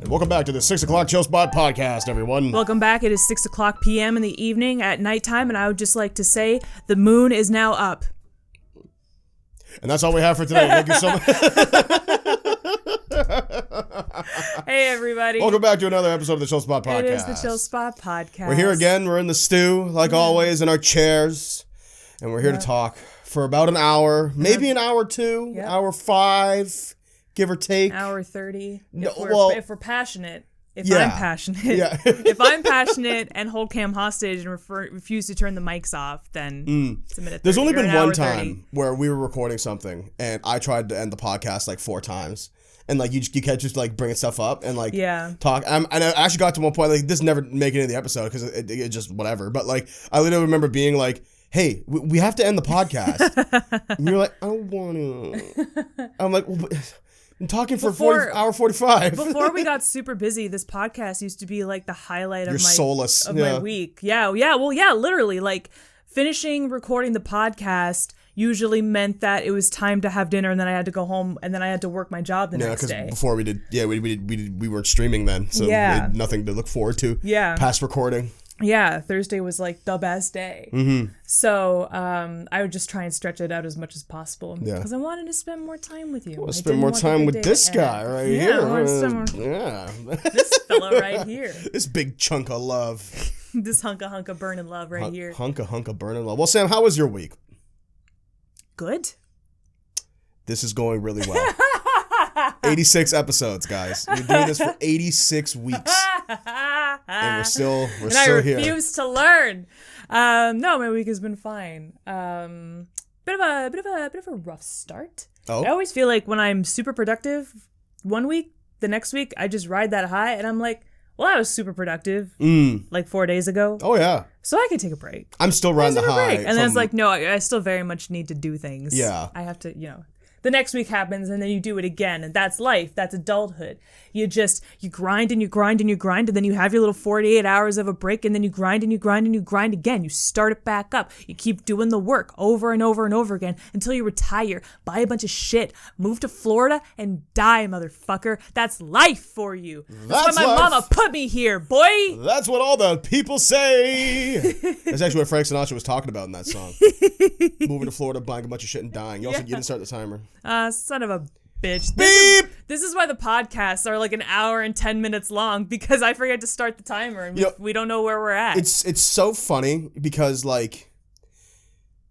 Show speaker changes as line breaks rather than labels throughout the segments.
Welcome back to the 6 o'clock Chill Spot podcast, everyone.
Welcome back. It is 6 o'clock p.m. in the evening at nighttime, and I would just like to say the moon is now up.
And that's all we have for today. Thank you so much.
Hey, everybody.
Welcome back to another episode of the Chill Spot podcast.
It is the Chill Spot podcast.
We're here again. We're in the stew, like always, in our chairs. And we're here to talk for about an hour, maybe an hour two, hour 5, give or take.
Hour 30.
No,
if we're passionate. I'm passionate.
Yeah.
If I'm passionate and hold Cam hostage and refuse to turn the mics off, then it's a minute 30.
There's only been one time
30.
where we were recording something and I tried to end the podcast like 4 times. And like you kept just like bringing stuff up and like talk. And I actually got to one point like this never make it into the episode because it just whatever. But like I literally remember being like, "Hey, we have to end the podcast." And you're like, "I don't want to." I'm like, well, I'm talking for hour 45.
Before we got super busy, this podcast used to be like the highlight of
my
week. Yeah. Well, literally, like finishing recording the podcast usually meant that it was time to have dinner, and then I had to go home, and then I had to work my job the next day. Yeah, because before
we weren't streaming then, so we had nothing to look forward to.
Yeah,
past recording.
Yeah, Thursday was like the best day. Mm-hmm. So I would just try and stretch it out as much as possible because I wanted to spend more time with you.
I want to spend more time with this guy right here.
This fellow right here.
This big chunk of love.
This hunk of burning love right here.
Hunk of burning love. Well, Sam, how was your week?
Good.
This is going really well. 86 episodes, guys. We're doing this for 86 weeks. And we're still here.
I refuse to learn. No, my week has been fine. Bit of a rough start.
Oh.
I always feel like when I'm super productive one week, the next week I just ride that high and I'm like, well, I was super productive like 4 days ago.
Oh, yeah.
So I could take a break.
I'm still riding the high.
And then it's like, no, I still very much need to do things.
Yeah.
I have to, the next week happens and then you do it again. And that's life. That's adulthood. You grind and you grind and you grind. And then you have your little 48 hours of a break. And then you grind and you grind and you grind again. You start it back up. You keep doing the work over and over and over again until you retire, buy a bunch of shit, move to Florida and die, motherfucker. That's life for you. That's why my mama put me here, boy.
That's what all the people say. That's actually what Frank Sinatra was talking about in that song. Moving to Florida, buying a bunch of shit and dying. You didn't start the timer.
Son of a bitch.
Beep!
This is why the podcasts are like an hour and 10 minutes long, because I forget to start the timer and we don't know where we're at.
It's so funny because like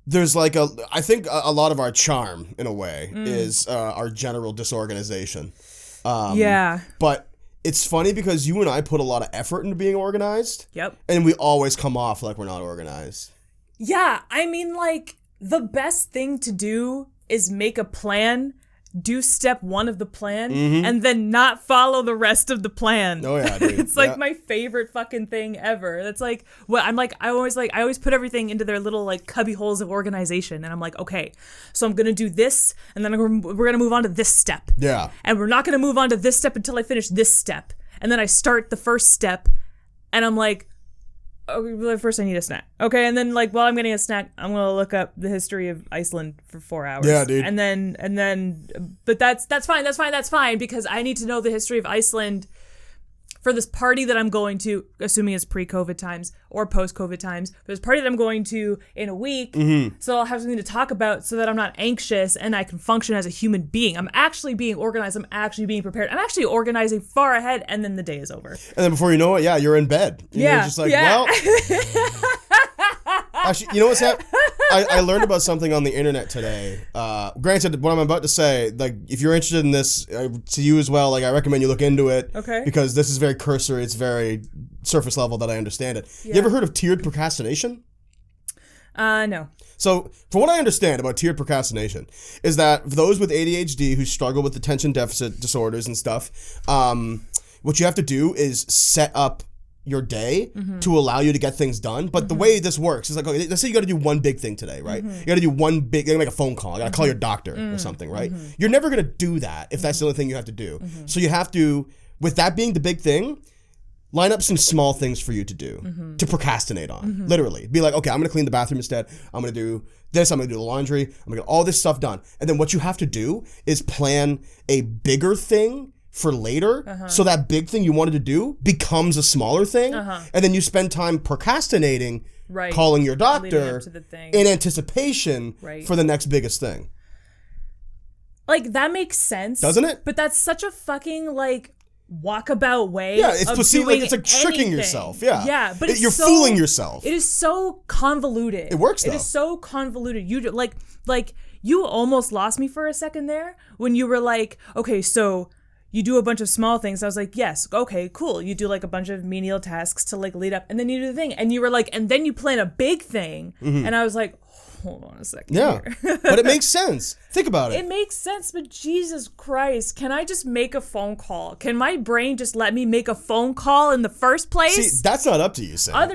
there's like I think a lot of our charm in a way is our general disorganization. But it's funny because you and I put a lot of effort into being organized.
Yep.
And we always come off like we're not organized.
Yeah, I mean like the best thing to do is make a plan, do step 1 of the plan, and then not follow the rest of the plan.
Oh yeah, dude.
It's like my favorite fucking thing ever. That's like what I'm like. I always put everything into their little like cubby holes of organization, and I'm like, okay, so I'm gonna do this, and then we're gonna move on to this step.
Yeah.
And we're not gonna move on to this step until I finish this step, and then I start the first step, and I'm like, okay, first I need a snack. Okay, and then like while I'm getting a snack, I'm gonna look up the history of Iceland for 4 hours.
Yeah, dude.
And then, but that's fine because I need to know the history of Iceland for this party that I'm going to, assuming it's pre-COVID times or post-COVID times, for this party that I'm going to in a week, so I'll have something to talk about so that I'm not anxious and I can function as a human being. I'm actually being organized. I'm actually being prepared. I'm actually organizing far ahead, and then the day is over. And
then before you know it, you're in bed. And you're just like, well... Actually, you know what's happening? I learned about something on the internet today. Granted, what I'm about to say, like, if you're interested in this, to you as well, like, I recommend you look into it.
Okay.
Because this is very cursory. It's very surface level that I understand it. Yeah. You ever heard of tiered procrastination?
No.
So, from what I understand about tiered procrastination, is that for those with ADHD who struggle with attention deficit disorders and stuff, what you have to do is set up your day to allow you to get things done. But the way this works is like, okay, let's say you got to do one big thing today, right? You got to do one big, you got to make a phone call. You got to call your doctor or something, right? You're never going to do that if that's the only thing you have to do. So you have to, with that being the big thing, line up some small things for you to do, to procrastinate on, literally. Be like, okay, I'm going to clean the bathroom instead. I'm going to do this. I'm going to do the laundry. I'm going to get all this stuff done. And then what you have to do is plan a bigger thing for later, so that big thing you wanted to do becomes a smaller thing, and then you spend time procrastinating, calling your doctor in anticipation for the next biggest thing.
Like, that makes sense.
Doesn't it?
But that's such a fucking, like, walkabout way
it's
of doing
it's like tricking
anything.
yourself. Yeah,
but
you're fooling yourself.
It is so convoluted.
It works though.
It is so convoluted. You like you almost lost me for a second there when you were like, okay, so you do a bunch of small things. I was like, yes, okay, cool. You do like a bunch of menial tasks to like lead up, and then you do the thing, and you were like, and then you plan a big thing, and I was like, hold on a second.
Yeah,
here.
But it makes sense. Think about it.
It makes sense, but Jesus Christ, can I just make a phone call? Can my brain just let me make a phone call in the first place?
See, that's not up to you, Sam.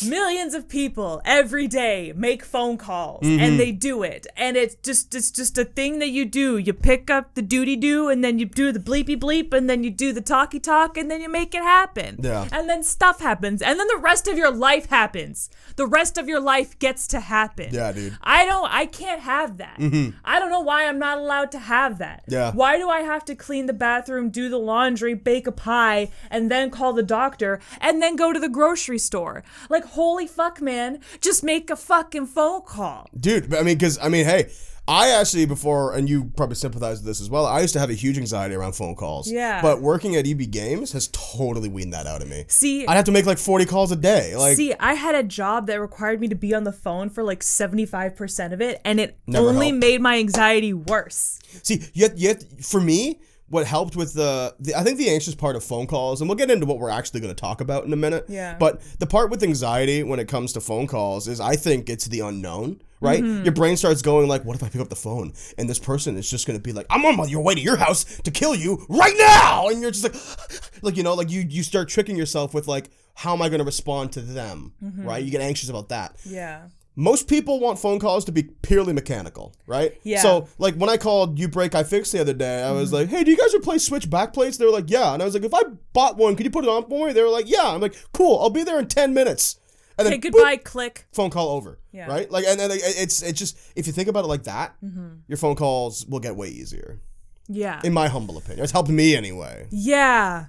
Millions of people every day make phone calls, and they do it, and it's just a thing that you do. You pick up the doody-doo, and then you do the bleepy-bleep, and then you do the talky-talk, and then you make it happen.
Yeah.
And then stuff happens, and then the rest of your life happens. The rest of your life gets to happen.
Yeah, dude.
I can't have that. I don't know why I'm not allowed to have that.
Yeah.
Why do I have to clean the bathroom, do the laundry, bake a pie, and then call the doctor, and then go to the grocery store? Like, holy fuck, man. Just make a fucking phone call.
Dude, I mean, hey, I actually before, and you probably sympathize with this as well, I used to have a huge anxiety around phone calls.
Yeah.
But working at EB Games has totally weaned that out of me.
See,
I'd have to make like 40 calls a day.
I had a job that required me to be on the phone for like 75% of it, and it
Never
only
helped.
made my anxiety worse.
See, yet for me, what helped with I think the anxious part of phone calls, and we'll get into what we're actually going to talk about in a minute.
Yeah.
But the part with anxiety when it comes to phone calls is I think it's the unknown, right? Your brain starts going like, what if I pick up the phone and this person is just going to be like, I'm on your way to your house to kill you right now. And you're just like, you start tricking yourself with like, how am I going to respond to them, right? You get anxious about that.
Yeah.
Most people want phone calls to be purely mechanical, right?
Yeah.
So, like, when I called You Break, I Fix the other day, I was like, hey, do you guys replace switch backplates? They were like, yeah. And I was like, if I bought one, could you put it on for me? They were like, yeah. I'm like, cool, I'll be there in 10 minutes. And
Okay,
then,
goodbye,
boop,
click.
phone call over, right? Like, and it's just, if you think about it like that, your phone calls will get way easier.
Yeah.
In my humble opinion. It's helped me anyway.
Yeah.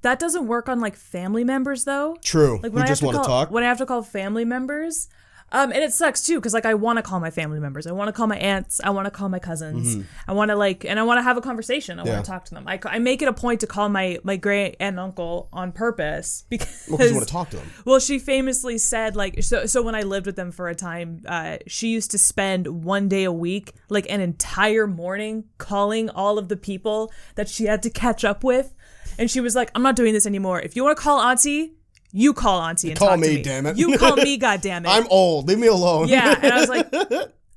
That doesn't work on like family members though.
True.
Like
we just want to talk.
When I have to call family members, and it sucks too, because like I want to call my family members. I want to call my aunts. I want to call my cousins. I want to and I want to have a conversation. I want to talk to them. I make it a point to call my great aunt and uncle on purpose because
you want to talk to them.
Well, she famously said like so when I lived with them for a time, she used to spend one day a week, like an entire morning, calling all of the people that she had to catch up with. And she was like, I'm not doing this anymore. If you want to call Auntie, you call Auntie and talk to me.
Damn it.
You call me, goddammit.
I'm old. Leave me alone.
Yeah. And I was like,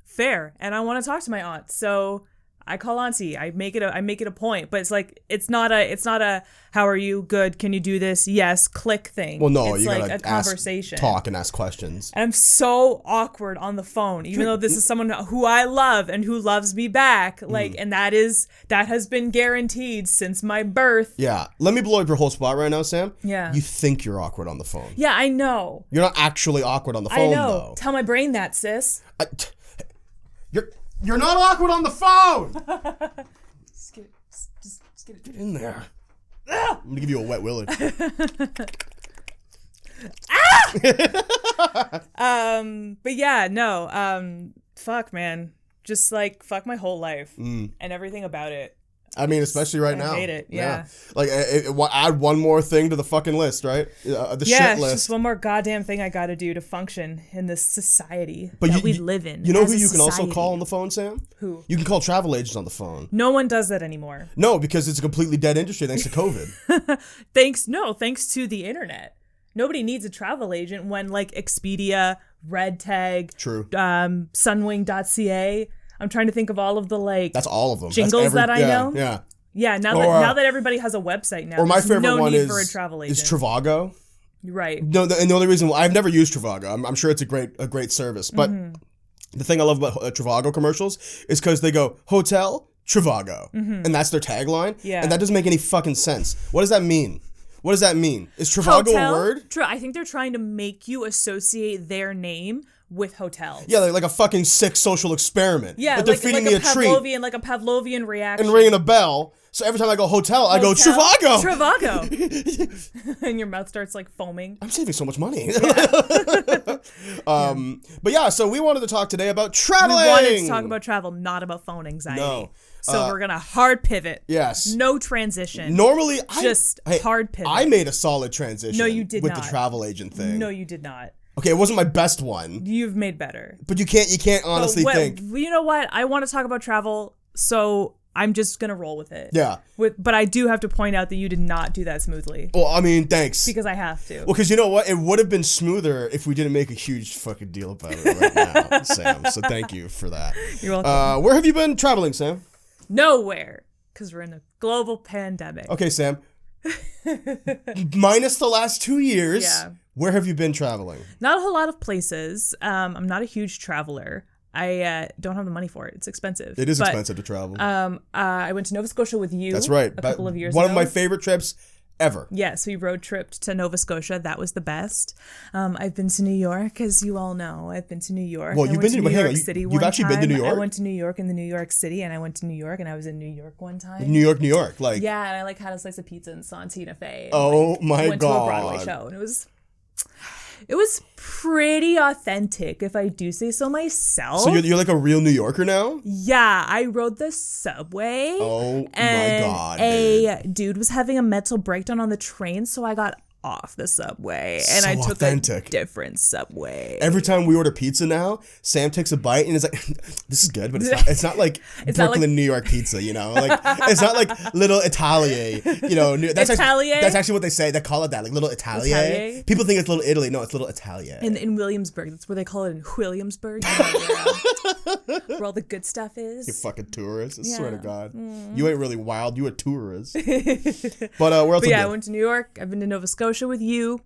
fair. And I want to talk to my aunt. So I call Auntie. I make it a point. But it's like it's not a how are you? Good. Can you do this? Yes. Click thing.
Well, no,
it's
you
like
gotta
a conversation.
Talk and ask questions.
And I'm so awkward on the phone, even though this is someone who I love and who loves me back. Like, and that has been guaranteed since my birth.
Yeah. Let me blow up your whole spot right now, Sam.
Yeah.
You think you're awkward on the phone.
Yeah, I know.
You're not actually awkward on the phone,
I know.
though.
Tell my brain that, sis.
You're not awkward on the phone.
Just get it.
Get in there. I'm gonna give you a wet willy.
But yeah, no. Fuck, man. Just like fuck my whole life and everything about it.
I mean, especially right now.
I hate it. Yeah.
Like, add one more thing to the fucking list, right? The shit
it's
list.
just one more goddamn thing I got to do to function in this society
But
that we live in.
You know
as
who
a
you can also
society.
call on the phone, Sam?
Who?
You can call travel agents on the phone.
No one does that anymore.
No, because it's a completely dead industry thanks to COVID.
Thanks to the internet. Nobody needs a travel agent when like Expedia, Red Tag,
True.
Sunwing.ca. I'm trying to think of all of the like
That's all of them.
jingles that I know.
Yeah.
Yeah, now that everybody has a website now,
Or my
there's
favorite
no
one
need
is
for a travel agent.
Trivago.
Right.
No, and the only reason I've never used Trivago. I'm sure it's a great service, but the thing I love about Trivago commercials is because they go hotel Trivago, and that's their tagline.
Yeah.
And that doesn't make any fucking sense. What does that mean? What does that mean? Is Trivago a word?
I think they're trying to make you associate their name with hotels.
Yeah, like a fucking sick social experiment.
Yeah,
they're feeding me a treat.
Like a Pavlovian reaction.
And ringing a bell. So every time I go hotel, I go Trivago.
Trivago. And your mouth starts like foaming.
I'm saving so much money.
Yeah.
But yeah, so we wanted to talk today about traveling.
We wanted to talk about travel, not about phone anxiety.
No.
So we're gonna hard pivot.
Yes.
No transition.
Normally,
hard pivot.
I made a solid transition.
No, you did
with
not.
The travel agent thing.
No, you did not.
Okay, it wasn't my best one.
You've made better.
But you can't honestly think.
You know what? I want to talk about travel, so I'm just gonna roll with it.
Yeah.
But I do have to point out that you did not do that smoothly.
Well, I mean, thanks.
Because I have to.
Well, because you know what? It would have been smoother if we didn't make a huge fucking deal about it right now, Sam. So thank you for that.
You're welcome.
Where have you been traveling, Sam?
Nowhere. Because we're in a global pandemic.
Okay, Sam. Minus the last 2 years.
Yeah.
Where have you been traveling?
Not a whole lot of places. I'm not a huge traveler. I don't have the money for it. It's expensive.
It is expensive to travel.
I went to Nova Scotia with you.
That's right.
A couple of years
ago. One of
ago.
my favorite trips ever.
Yes, we road tripped to Nova Scotia. That was the best. I've been to New York, as you all know. I've been to New York.
Well, you've been to New York
City.
You've actually been to New York?
I went to New York in the New York City, and I went to New York, and I was in New York one time.
New York, like.
Yeah, and I like had a slice of pizza and saw Tina Fey. And,
oh my
went
God.
To a Broadway show, and it was pretty authentic, if I do say so myself.
So you're like a real New Yorker now?
Yeah, I rode the subway.
Oh my God,
a dude was having a mental breakdown on the train, so I got off the subway and
So
I took
authentic.
a different subway.
Every time we order pizza now, Sam takes a bite and is like, "This is good," but it's not like Brooklyn, New York pizza, you know? Like it's not like Little Italia, you know? That's actually what they say. They call it that, like Little Italia. People think it's Little Italy. No, it's Little Italia.
In Williamsburg, that's where they call it in Williamsburg. Where all the good stuff is.
You fucking tourist. I swear to God.
Mm.
You ain't really wild. You a tourist. But where else?
I went to New York. I've been to Nova Scotia with you.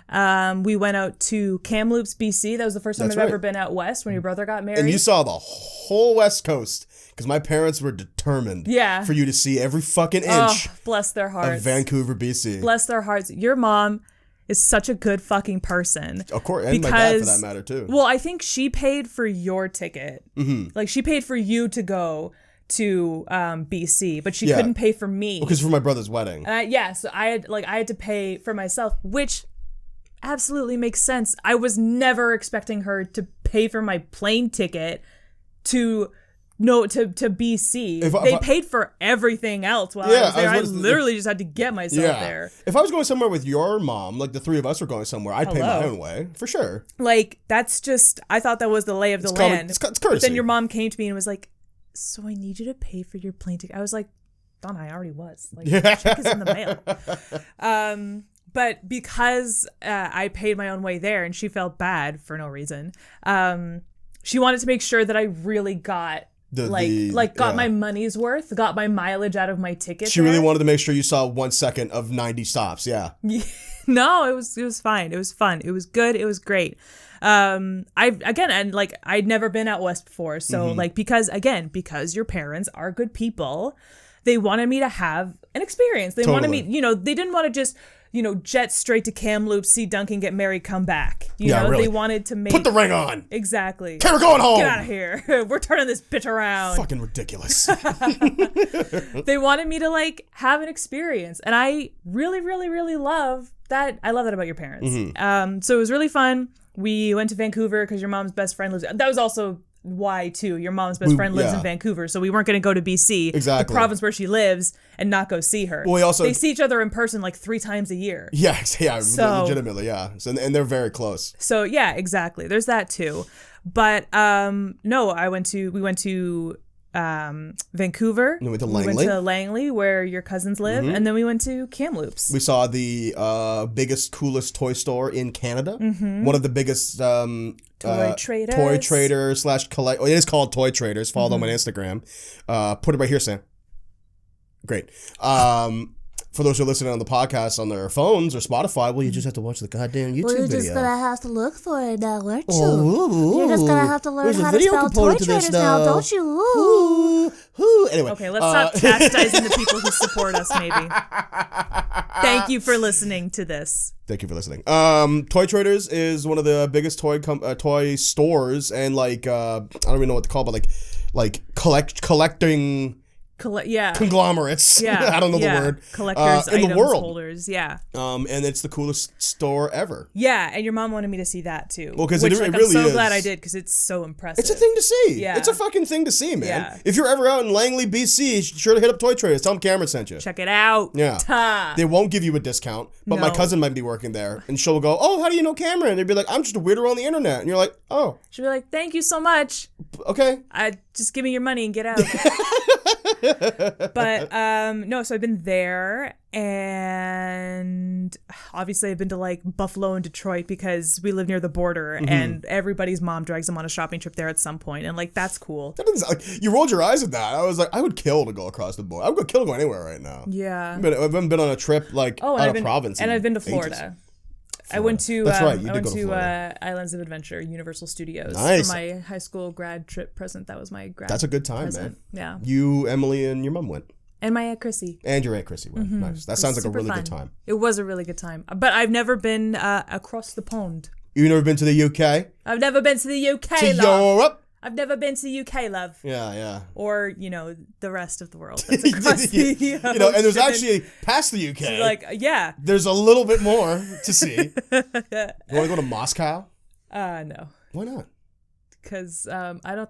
We went out to Kamloops, BC. That was the first time I've ever been out west when your brother got married.
And you saw the whole West Coast because my parents were determined for you to see every fucking inch
bless their hearts.
of Vancouver, BC.
Bless their hearts. Your mom is such a good fucking person.
Of course, and my dad for that matter too.
Well, I think she paid for your ticket. Mm-hmm. Like she paid for you to go to BC, but she couldn't pay for me
because for my brother's wedding.
So I had to pay for myself, which absolutely makes sense. I was never expecting her to pay for my plane ticket to BC. They paid for everything else while I was there. I literally just had to get myself there.
If I was going somewhere with your mom, like the three of us were going somewhere, I'd pay my own way for sure.
Like that's just, I thought that was the lay of the land.
It's courtesy.
But then your mom came to me and was like, "So I need you to pay for your plane ticket." I was like, "Donna, I already was. Like, check is in the mail." But because I paid my own way there and she felt bad for no reason, she wanted to make sure that I really got my money's worth, got my mileage out of my ticket.
She really wanted to make sure you saw 1 second of 90 stops. Yeah.
No, it was fine. It was fun. It was good. It was great. I'd never been out west before, so because your parents are good people, they wanted me to have an experience. They wanted me, they didn't want to just jet straight to Kamloops, see Duncan get married, come back. Really. They wanted to put
the ring on.
Exactly.
Okay, we're going home.
Get out of here. We're turning this bitch around.
Fucking ridiculous.
They wanted me to have an experience, and I really, really, really love that. I love that about your parents. Mm-hmm. So it was really fun. We went to Vancouver because your mom's best friend lives. That was also why too. Your mom's best friend lives in Vancouver, so we weren't going to go to BC, the province where she lives, and not go see her.
Well,
they see each other in person 3 times a year.
Yeah, legitimately, yeah. So, and they're very close.
So yeah, exactly. There's that too. But no, we went to Vancouver.
And we went
to Langley, where your cousins live, and then we went to Kamloops.
We saw the biggest, coolest toy store in Canada. Mm-hmm. One of the biggest
toy traders.
Toy trader / collect. It is called Toy Traders. Follow them on Instagram. Put it right here, Sam. Great. For those who are listening on the podcast on their phones or Spotify, well, you just have to watch the goddamn YouTube video.
Well, you're just going to have to look for it now, aren't you?
Ooh,
you're just going to have to learn how to spell toy traders now, don't you? Ooh.
Anyway.
Okay, let's stop chastising the people who support us, maybe. Thank you for listening to this.
Thank you for listening. Toy Traders is one of the biggest toy stores and like I don't even know what to call it, but like collecting conglomerates.
Yeah.
I don't know the word.
Collectors,
in the
items,
world.
holders. Yeah.
And it's the coolest store ever.
Yeah, and your mom wanted me to see that too.
Well, because
it
really
I'm so
is.
glad I did because it's so impressive.
It's a thing to see.
Yeah.
It's a fucking thing to see, man.
Yeah.
If you're ever out in Langley, BC, you should sure to hit up Toy Traders. Tell them Cameron sent you.
Check it out.
Yeah.
Ta.
They won't give you a discount, but my
No.
cousin might be working there, and she'll go, "Oh, how do you know Cameron?" And they'd be like, "I'm just a weirdo on the internet," and you're like, "Oh,
She'll be like, "Thank you so much.
okay."
Just give me your money and get out." But no, so I've been there, and obviously I've been to like Buffalo and Detroit because we live near the border, and everybody's mom drags them on a shopping trip there at some point, and like that's cool.
That doesn't sound like, you rolled your eyes at that. I was like, I would kill to go across the border. I would kill to go anywhere right now.
Yeah.
But I haven't been on a trip like out of province.
And I've been to
ages.
Florida. I went to
That's right, you
I
did
went
go to
to
Florida.
Islands of Adventure, Universal Studios
Nice.
for my high school grad trip present. That was my grad.
That's a good time,
present.
man.
Yeah.
You, Emily, and your mom went.
And my Aunt Chrissy.
And your Aunt Chrissy went. Nice. That sounds like a
Super
really
fun.
good time.
It was a really good time. But I've never been across the pond.
You've never been to the UK?
I've never been to the UK,
To
love.
Europe?
I've never been to the UK, love.
Yeah.
Or, the rest of the world. That's across the
You know, and there's actually past the UK.
like, yeah.
There's a little bit more to see. You want to go to Moscow?
No.
Why not?
Because I don't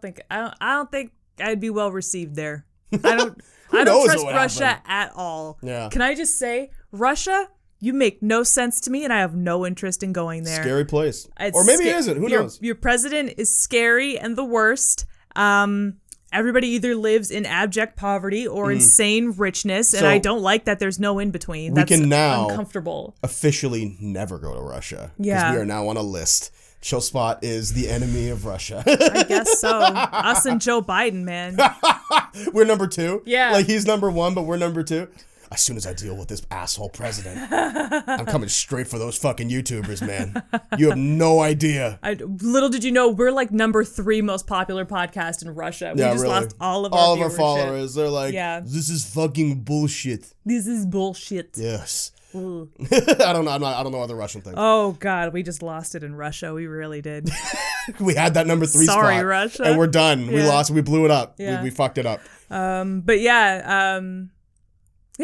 think I'd be well received there. I don't
knows
trust
what would
Russia
happen?
at all.
Yeah.
Can I just say, Russia, you make no sense to me, and I have no interest in going there.
Scary place.
It's
Or maybe it isn't. Who knows?
Your president is scary and the worst. Everybody either lives in abject poverty or insane richness, and
So,
I don't like that there's no in between. That's
can now-
uncomfortable.
Officially never go to Russia.
Yeah.
Because we are now on a list. Chill Spot is the enemy of Russia.
I guess so. Us and Joe Biden, man.
We're number 2.
Yeah.
Like he's number 1, but we're number 2. As soon as I deal with this asshole president, I'm coming straight for those fucking YouTubers, man. You have no idea.
Little did you know, we're like number 3 most popular podcast in Russia. We just
really.
lost all of our
All of our
viewership.
followers. They're like,
Yeah.
this is fucking bullshit.
This is bullshit.
Yes. I don't know. I don't know other Russian things.
Oh God, we just lost it in Russia. We really did.
We had that number 3
Sorry,
spot,
Russia.
and we're done. We
Yeah.
lost. We blew it up.
Yeah.
We fucked it up.
But yeah,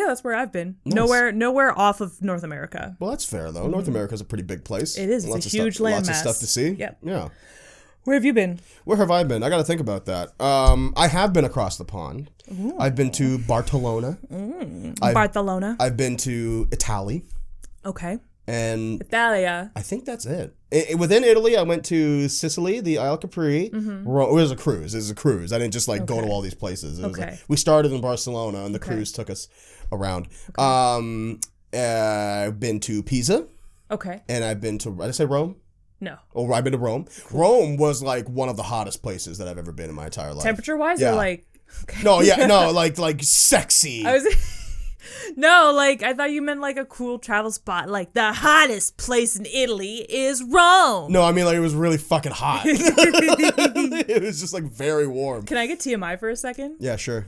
that's where I've been.
Nice.
Nowhere off of North America.
Well, that's fair though. North America's a pretty big place.
It is. It's a huge landmass.
Lots of stuff to see.
Yep.
Yeah.
Where have you been?
Where have I been? I got to think about that. I have been across the pond. Ooh. I've been to Barcelona.
Barcelona.
I've been to Italy.
Okay.
And
Italia.
I think that's it. Within Italy, I went to Sicily, the Isle Capri. It was a cruise. It was a cruise. I didn't just go to all these places. It was like, we started in Barcelona, and the cruise took us around. Okay. I've been to Pisa.
Okay.
And I've been to, did I say Rome?
No.
Oh, I've been to Rome. Cool. Rome was like one of the hottest places that I've ever been in my entire life.
Temperature-wise,
yeah.
or like? Okay.
No, like sexy.
No, like I thought you meant like a cool travel spot. Like the hottest place in Italy is Rome.
No, I mean like it was really fucking hot. It was just like very warm.
Can I get TMI for a second?
Yeah, sure.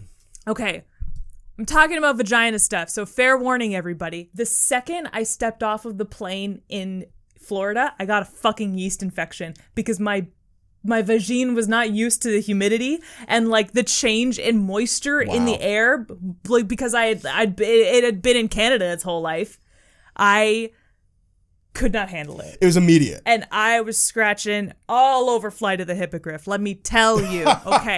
Okay. I'm talking about vagina stuff, so fair warning, everybody. The second I stepped off of the plane in Florida, I got a fucking yeast infection because my vagine was not used to the humidity and like the change in moisture in the air, like because it had been in Canada its whole life. I could not handle it.
It was immediate.
And I was scratching all over Flight of the Hippogriff. Let me tell you. Okay.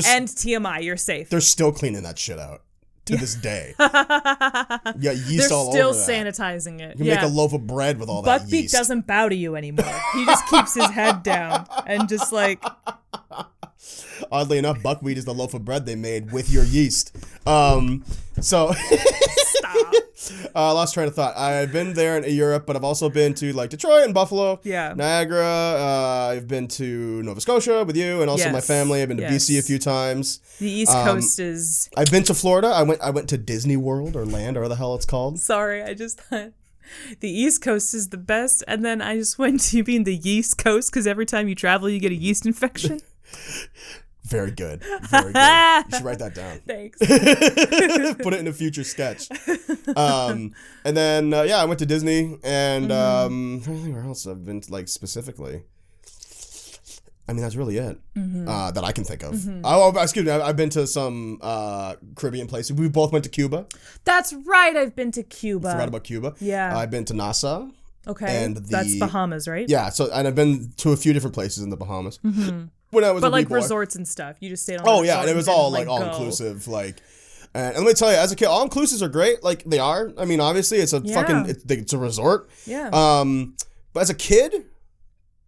And TMI, you're safe.
They're still cleaning that shit out to this day. Yeah, yeast all over
They're
that.
still sanitizing it.
You can make a loaf of bread with all that
Buckbeak
yeast.
doesn't bow to you anymore. He just keeps his head down and just like...
Oddly enough, buckwheat is the loaf of bread they made with your yeast. So...
Stop.
Lost train of thought. I've been there in Europe, but I've also been to like Detroit and Buffalo, Niagara. I've been to Nova Scotia with you and also my family. I've been to BC a few times.
The East Coast is...
I've been to Florida. I went to Disney World or Land or whatever the hell it's called.
Sorry, I just thought the East Coast is the best, and then I just went to being the yeast coast because every time you travel you get a yeast infection.
Very good. Very good. You should write that down.
Thanks.
Put it in a future sketch. And then, I went to Disney and I don't think where else I've been, like, specifically. I mean, that's really it that I can think of. Excuse me. I've been to some Caribbean places. We both went to Cuba.
That's right. I've been to Cuba.
Forgot about Cuba.
Yeah.
I've been to Nassau.
Okay. And that's Bahamas, right?
Yeah. So, and I've been to a few different places in the Bahamas. When I was
but like resorts and stuff. You just stayed on.
And it was all like all inclusive. Like, and let me tell you, as a kid, all inclusives are great. Like they are. I mean, obviously, it's a it's a resort.
Yeah.
But as a kid,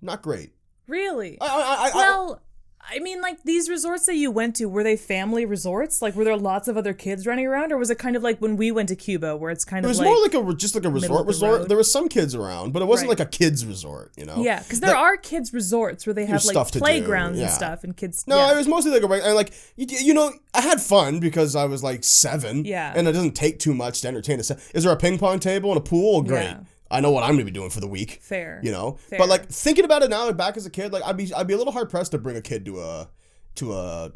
not great.
Really? I mean, like these resorts that you went to, were they family resorts? Like, were there lots of other kids running around, or was it kind of like when we went to Cuba, where it's kind of like...
It was more like just like a resort. There was some kids around, but it wasn't like a kids resort, you know?
Yeah, because there are kids resorts where they have like playgrounds and stuff, and kids...
No, it was mostly like and like, you know, I had fun because I was like 7.
Yeah.
And it doesn't take too much to entertain us. Is there a ping pong table and a pool? Great. Yeah. I know what I'm gonna be doing for the week.
Fair.
You know?
Fair.
But like thinking about it now, like back as a kid, like I'd be a little hard pressed to bring a kid to a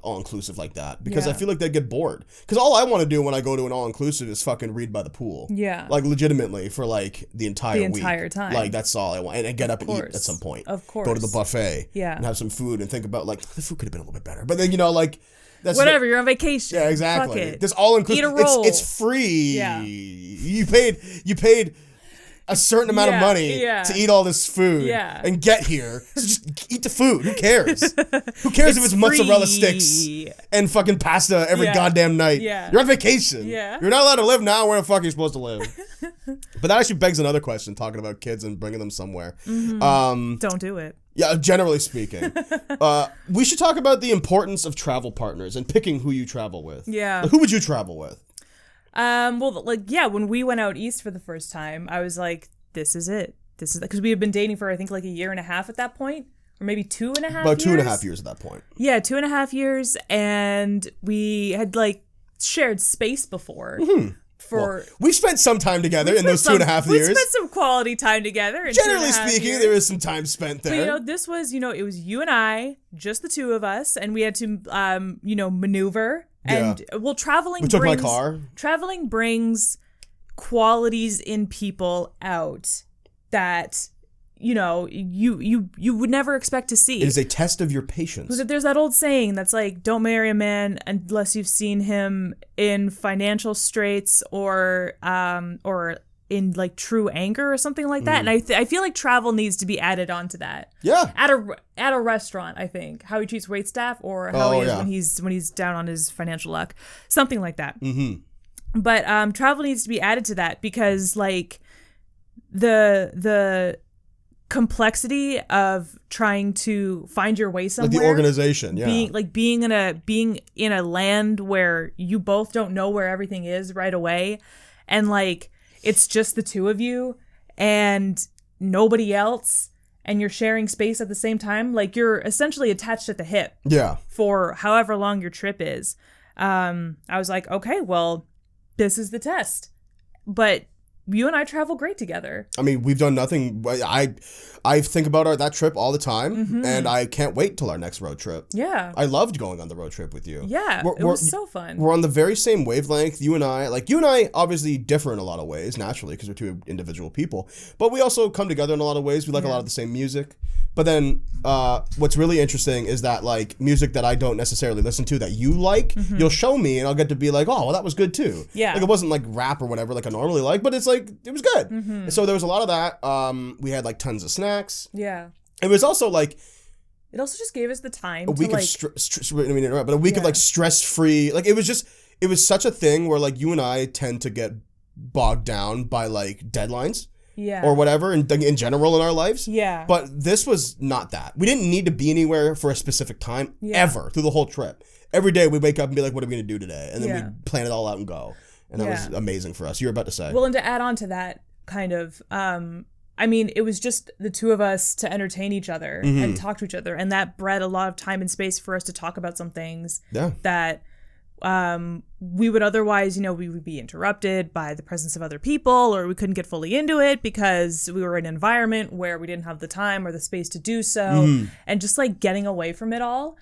all-inclusive like that because I feel like they'd get bored. Because all I want to do when I go to an all-inclusive is fucking read by the pool.
Yeah.
Like legitimately for like the entire week.
The entire time.
Like that's all I want. And get up and eat at some point.
Of course.
Go to the buffet.
Yeah.
And have some food and think about like the food could have been a little bit better. But then, you know, like that's
whatever, you're on vacation.
Yeah, exactly.
Fuck it.
This all-inclusive.
Eat a roll.
It's free.
Yeah.
You paid a certain amount of money to eat all this food and get here. So just eat the food. Who cares? Who cares if it's mozzarella sticks and fucking pasta every goddamn night?
Yeah.
You're on vacation.
Yeah.
You're not allowed to live now. Where the fuck are you supposed to live? But that actually begs another question, talking about kids and bringing them somewhere.
Don't do it.
Yeah, generally speaking. We should talk about the importance of travel partners and picking who you travel with.
Yeah.
Like, who would you travel with?
Well, like, yeah, when we went out east for the first time, I was like, this is it. This is because we had been dating for, I think, like a year and a half at that point, or maybe 2.5 years.
About 2.5 years at that point.
Yeah, 2.5 years. And we had like shared space before.
We spent some time together in those 2.5 years.
We spent some quality time together.
Generally speaking, there was some time spent there.
But, you know, this was, you know, it was you and I, just the two of us, and we had to, you know, maneuver. And well,
we took my car.
Traveling brings qualities in people out that, you know, you would never expect to see.
It is a test of your patience.
There's that old saying that's like, don't marry a man unless you've seen him in financial straits or in like true anger or something like that. And I feel like travel needs to be added onto that.
Yeah.
At a restaurant, I think how he treats waitstaff or how he is when he's down on his financial luck, something like that. But travel needs to be added to that because like the complexity of trying to find your way somewhere,
like the organization,
being in a land where you both don't know where everything is right away, and like it's just the two of you and nobody else, and you're sharing space at the same time. Like you're essentially attached at the hip.
Yeah. For
however long your trip is. I was like, okay, well, this is the test. But you and I travel great together. I mean, we've done nothing. I think about that trip all the time, and I can't wait till our next road trip. Yeah. I loved going on the road trip with you. Yeah, it was so fun. We're on the very same wavelength, you and I. Like, you and I obviously differ in a lot of ways, naturally, because we're two individual people. But we also come together in a lot of ways. We like a lot of the same music. But then what's really interesting is that, like, music that I don't necessarily listen to that you like, you'll show me, and I'll get to be like, oh, well, that was good, too. Yeah. Like, it wasn't, like, rap or whatever like I normally like, but it's, like, it was good. So there was a lot of that. We had, like, tons of snacks. Yeah. It was also, like... It also just gave us the time to, like... a week of, like, stress-free... Like, it was such a thing where, like, you and I tend to get bogged down by, like, deadlines. Yeah. Or whatever in general in our lives. Yeah. But this was not that. We didn't need to be anywhere for a specific time ever through the whole trip. Every day we wake up and be like, what are we going to do today? And then we plan it all out and go. And that was amazing for us. You were about to say. Well, and to add on to that kind of, I mean, it was just the two of us to entertain each other and talk to each other. And that bred a lot of time and space for us to talk about some things that we would otherwise, we would be interrupted by the presence of other people, or we couldn't get fully into it because we were in an environment where we didn't have the time or the space to do so. And just like getting away from it all,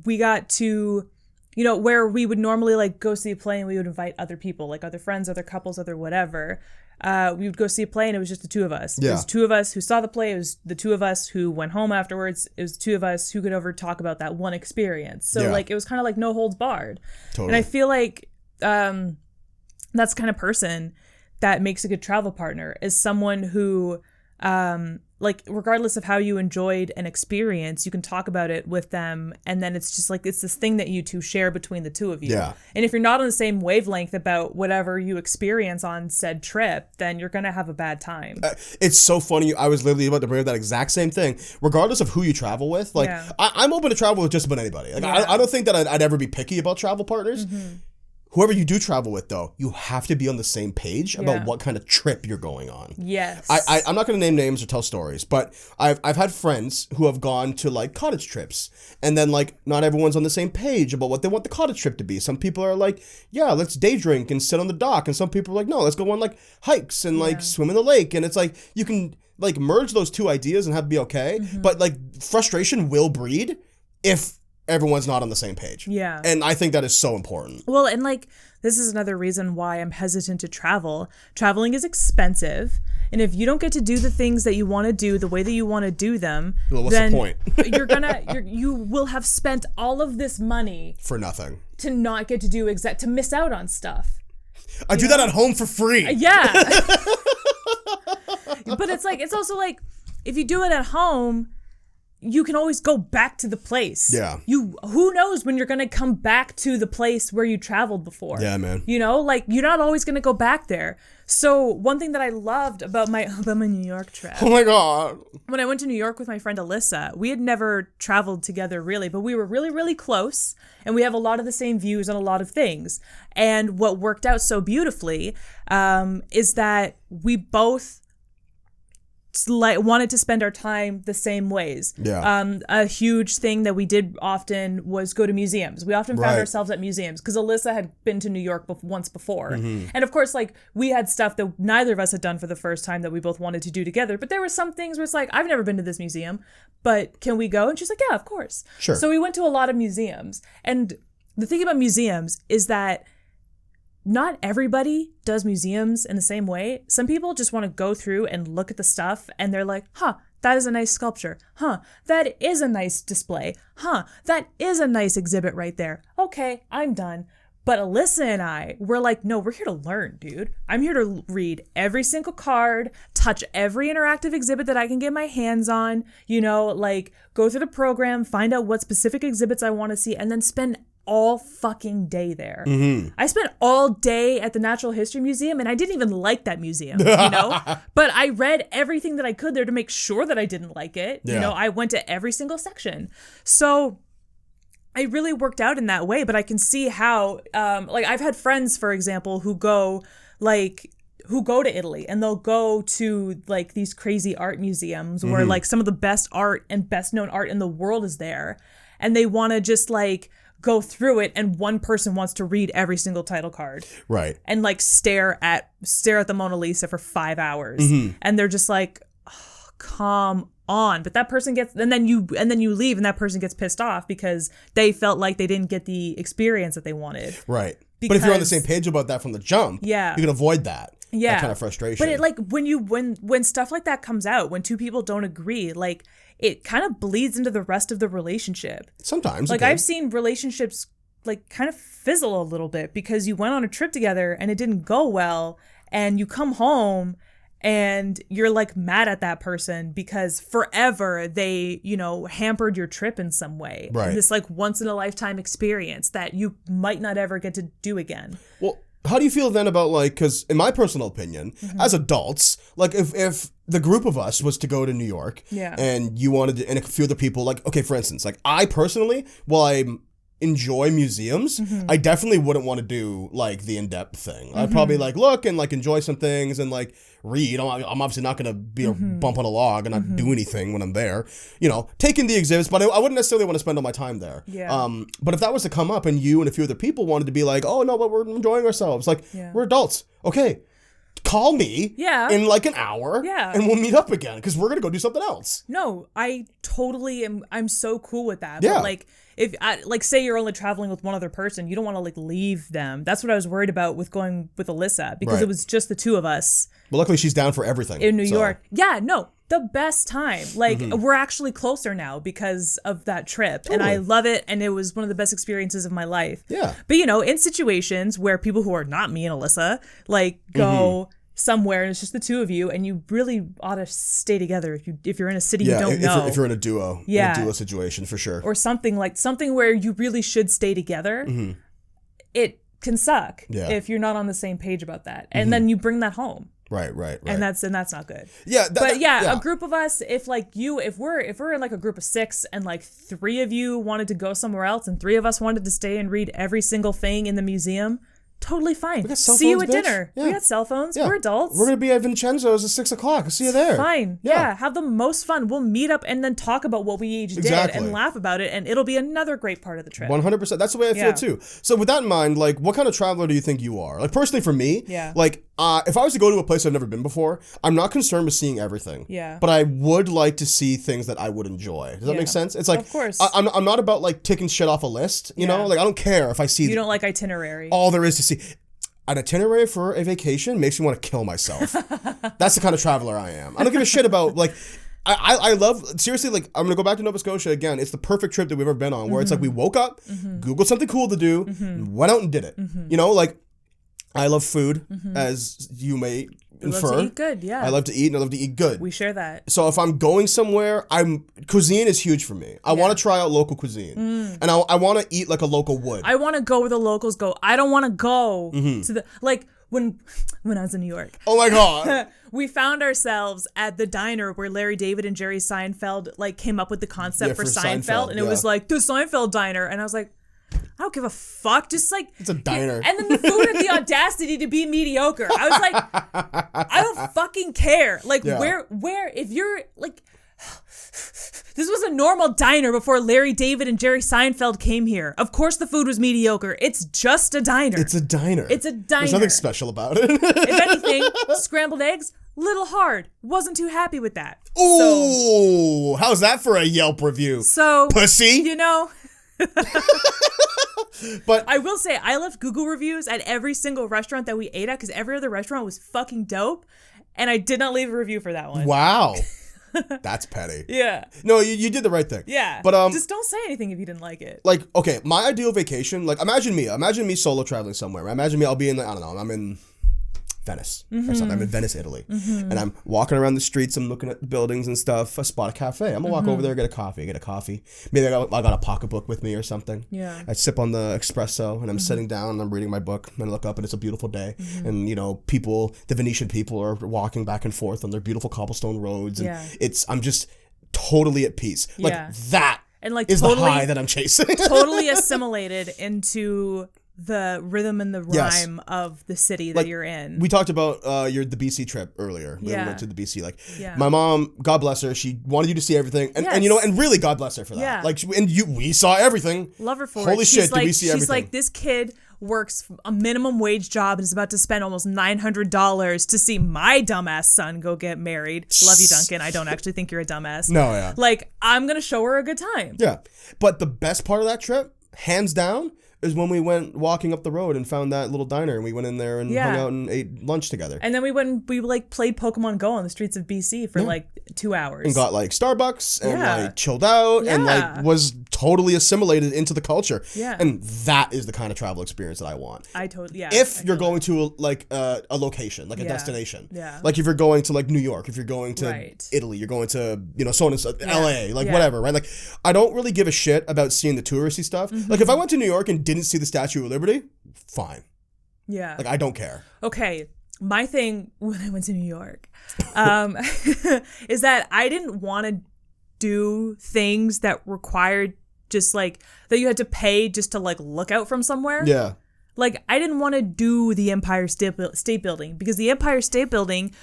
we got to, where we would normally like go see a play and we would invite other people, like other friends, other couples, other whatever. We would go see a play and it was just the two of us.
Yeah.
It was two of us who saw the play. It was the two of us who went home afterwards. It was the two of us who could ever talk about that one experience. So like it was kind of like no holds barred. Totally. And I feel like that's the kind of person that makes a good travel partner, is someone who like regardless of how you enjoyed an experience, you can talk about it with them, and then it's just like it's this thing that you two share between the two of you. Yeah. And if you're not on the same wavelength about whatever you experience on said trip, then you're gonna have a bad time.
It's so funny. I was literally about to bring up that exact same thing. Regardless of who you travel with, like I'm open to travel with just about anybody. Like I don't think that I'd ever be picky about travel partners. Mm-hmm. Whoever you do travel with, though, you have to be on the same page about what kind of trip you're going on.
Yes.
I'm not going to name names or tell stories, but I've had friends who have gone to, like, cottage trips, and then, like, not everyone's on the same page about what they want the cottage trip to be. Some people are like, yeah, let's day drink and sit on the dock, and some people are like, no, let's go on, like, hikes and, like, swim in the lake, and it's like, you can, like, merge those two ideas and have it be okay, but, like, frustration will breed if everyone's not on the same page.
Yeah.
And I think that is so important.
Well, and like, this is another reason why I'm hesitant to travel. Traveling is expensive. And if you don't get to do the things that you want to do the way that you want to do them,
well, what's
then
the point?
you will have spent all of this money
for nothing.
To not get to do to miss out on stuff.
I do that at home for free.
Yeah. But it's also like, if you do it at home, you can always go back to the place.
Yeah.
Who knows when you're going to come back to the place where you traveled before.
Yeah, man.
Like you're not always going to go back there. So one thing that I loved about my New York trip.
Oh my God.
When I went to New York with my friend Alyssa, we had never traveled together really, but we were really, really close, and we have a lot of the same views on a lot of things. And what worked out so beautifully is that we both wanted to spend our time the same ways.
Yeah.
A huge thing that we did often was go to museums. We often found ourselves at museums because Alyssa had been to New York once before. Mm-hmm. And of course, like, we had stuff that neither of us had done for the first time that we both wanted to do together. But there were some things where it's like, I've never been to this museum, but can we go? And she's like, yeah, of course.
Sure.
So we went to a lot of museums. And the thing about museums is that not everybody does museums in the same way. Some people just want to go through and look at the stuff and they're like, huh, that is a nice sculpture. Huh, that is a nice display. Huh, that is a nice exhibit right there. Okay, I'm done. But Alyssa and I, we're like, no, we're here to learn, dude. I'm here to read every single card, touch every interactive exhibit that I can get my hands on, like go through the program, find out what specific exhibits I want to see, and then spend all fucking day there. Mm-hmm. I spent all day at the Natural History Museum, and I didn't even like that museum, but I read everything that I could there to make sure that I didn't like it.
Yeah.
I went to every single section. So I really worked out in that way, but I can see how, like, I've had friends, for example, who go to Italy, and they'll go to like these crazy art museums where like some of the best art and best known art in the world is there, and they want to just like go through it, and one person wants to read every single title card,
right,
and like stare at the Mona Lisa for 5 hours, and they're just like, oh, come on. But that person gets, and then you leave, and that person gets pissed off because they felt like they didn't get the experience that they wanted,
right? But if you're on the same page about that from the jump, you can avoid that.
Yeah,
that kind of frustration.
But it, like, when stuff like that comes out, when two people don't agree, like, it kind of bleeds into the rest of the relationship.
Sometimes.
Like, I've seen relationships like kind of fizzle a little bit because you went on a trip together and it didn't go well, and you come home and you're like mad at that person because forever they, hampered your trip in some way.
Right.
This like once in a lifetime experience that you might not ever get to do again.
Well, how do you feel then about, like, because in my personal opinion, as adults, like, if the group of us was to go to New York, and you wanted to, and a few other people, like, okay, for instance, like, I personally, while I enjoy museums, I definitely wouldn't want to do, like, the in-depth thing. I'd probably, like, look and, like, enjoy some things and, like, read. I'm obviously not going to be a bump on a log and not do anything when I'm there. Taking the exhibits, but I wouldn't necessarily want to spend all my time there.
Yeah.
But if that was to come up and you and a few other people wanted to be like, oh, no, but we're enjoying ourselves. Like, we're adults. Okay. call me in like an hour and we'll meet up again because we're going to go do something else.
No, I totally am. I'm so cool with that.
Yeah.
But like, if say you're only traveling with one other person, you don't want to like leave them. That's what I was worried about with going with Alyssa because it was just the two of us.
But luckily she's down for everything.
In New York. Yeah, no, the best time. Like we're actually closer now because of that trip. Totally. And I love it. And it was one of the best experiences of my life.
Yeah.
But you know, in situations where people who are not me and Alyssa like go somewhere and it's just the two of you and you really ought to stay together if you're in a city you don't know.
If you're in a duo. In a duo situation for sure.
Or something where you really should stay together. It can suck if you're not on the same page about that. And then you bring that home.
Right.
And that's not good.
Yeah.
A group of us, if we're in like a group of 6 and like 3 of you wanted to go somewhere else and 3 of us wanted to stay and read every single thing in the museum, totally fine. See you at dinner. Yeah. We got cell phones. Yeah. We're adults.
We're going to be at Vincenzo's at 6 o'clock. I'll see you there.
Fine. Yeah. Have the most fun. We'll meet up and then talk about what we each did and laugh about it. And it'll be another great part of the trip.
100%. That's the way I feel too. So with that in mind, like what kind of traveler do you think you are? Like personally for me, like if I was to go to a place I've never been before, I'm not concerned with seeing everything.
Yeah.
But I would like to see things that I would enjoy. Does that make sense? It's like,
of course.
I'm not about like ticking shit off a list, you know? Like I don't care if I see...
You don't like itinerary.
All there is to see. An itinerary for a vacation makes me want to kill myself. That's the kind of traveler I am. I don't give a shit about like... I love, seriously, like, I'm going to go back to Nova Scotia again. It's the perfect trip that we've ever been on, where it's like we woke up, Googled something cool to do, went out and did it. You know, like, I love food, as you may infer.
Love to eat good,
I love to eat and I love to eat good.
We share that.
So if I'm going somewhere, cuisine is huge for me. I want to try out local cuisine. And I want to eat like a local would.
I want to go where the locals go. I don't want to go to the, like, when I was in New York.
Oh my God.
We found ourselves at the diner where Larry David and Jerry Seinfeld like came up with the concept for Seinfeld. And it was like the Seinfeld diner. And I was like, I don't give a fuck. Just like
it's a diner.
And then the food had the audacity to be mediocre. I was like, I don't fucking care. Like where if you're like this was a normal diner before Larry David and Jerry Seinfeld came here. Of course the food was mediocre. It's just a diner.
It's a diner.
It's a diner.
There's nothing special about it.
If anything, scrambled eggs, little hard. Wasn't too happy with that.
Ooh, how's that for a Yelp review?
So
pussy.
You know.
But
I will say I left Google reviews at every single restaurant that we ate at because every other restaurant was fucking dope, and I did not leave a review for that one.
Wow. That's petty.
Yeah.
No, you did the right thing.
Yeah.
But
just don't say anything if you didn't like it.
Like, okay, my ideal vacation, like imagine me solo traveling somewhere. Imagine me, I'll be in I don't know, I'm in Venice or something. I'm in Venice, Italy. And I'm walking around the streets, I'm looking at the buildings and stuff. I spot a cafe. I'm gonna walk over there, get a coffee. Maybe I got a pocketbook with me or something.
Yeah.
I sip on the espresso and I'm sitting down and I'm reading my book and I look up and it's a beautiful day. And you know, the Venetian people are walking back and forth on their beautiful cobblestone roads. And I'm just totally at peace. Like that
and like
is
totally,
the high that I'm chasing.
Totally assimilated into the rhythm and the rhyme of the city that you're in.
We talked about the BC trip earlier. We went to the BC. Like my mom, God bless her, she wanted you to see everything, and you know, and really God bless her for that.
Yeah.
Like, we saw everything.
Love her for it.
Holy shit, did we see everything?
She's like, this kid works a minimum wage job and is about to spend almost $900 to see my dumbass son go get married. Love you, Duncan. I don't actually think you're a dumbass.
No, yeah.
Like, I'm gonna show her a good time.
Yeah, but the best part of that trip, hands down, is when we went walking up the road and found that little diner and we went in there and hung out and ate lunch together.
And then we like played Pokemon Go on the streets of BC for like 2 hours.
And got like Starbucks and like chilled out and like was totally assimilated into the culture.
Yeah.
And that is the kind of travel experience that I want. If you're going to a location, like a destination.
Yeah.
Like if you're going to like New York, if you're going to Italy, you're going to, you know, so on and so LA, like whatever, right? Like I don't really give a shit about seeing the touristy stuff. Like if I went to New York and didn't see the Statue of Liberty, fine.
Yeah.
Like I don't care.
Okay. My thing when I went to New York is that I didn't want to do things that required just like that you had to pay just to like look out from somewhere.
Yeah.
Like I didn't want to do the Empire State Building because the Empire State Building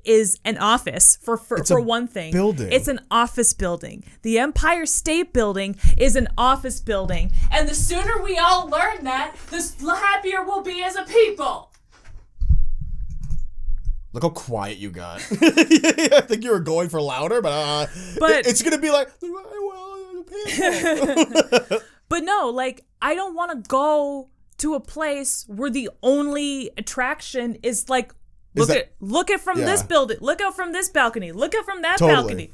is an office for one thing.
Building.
It's an office building. The Empire State Building is an office building. And the sooner we all learn that, the happier we'll be as a people.
Look how quiet you got. I think you were going for louder, but it's going to be like,
but no, like, I don't want to go to a place where the only attraction is like, look at from this building, look out from this balcony, look out from that balcony.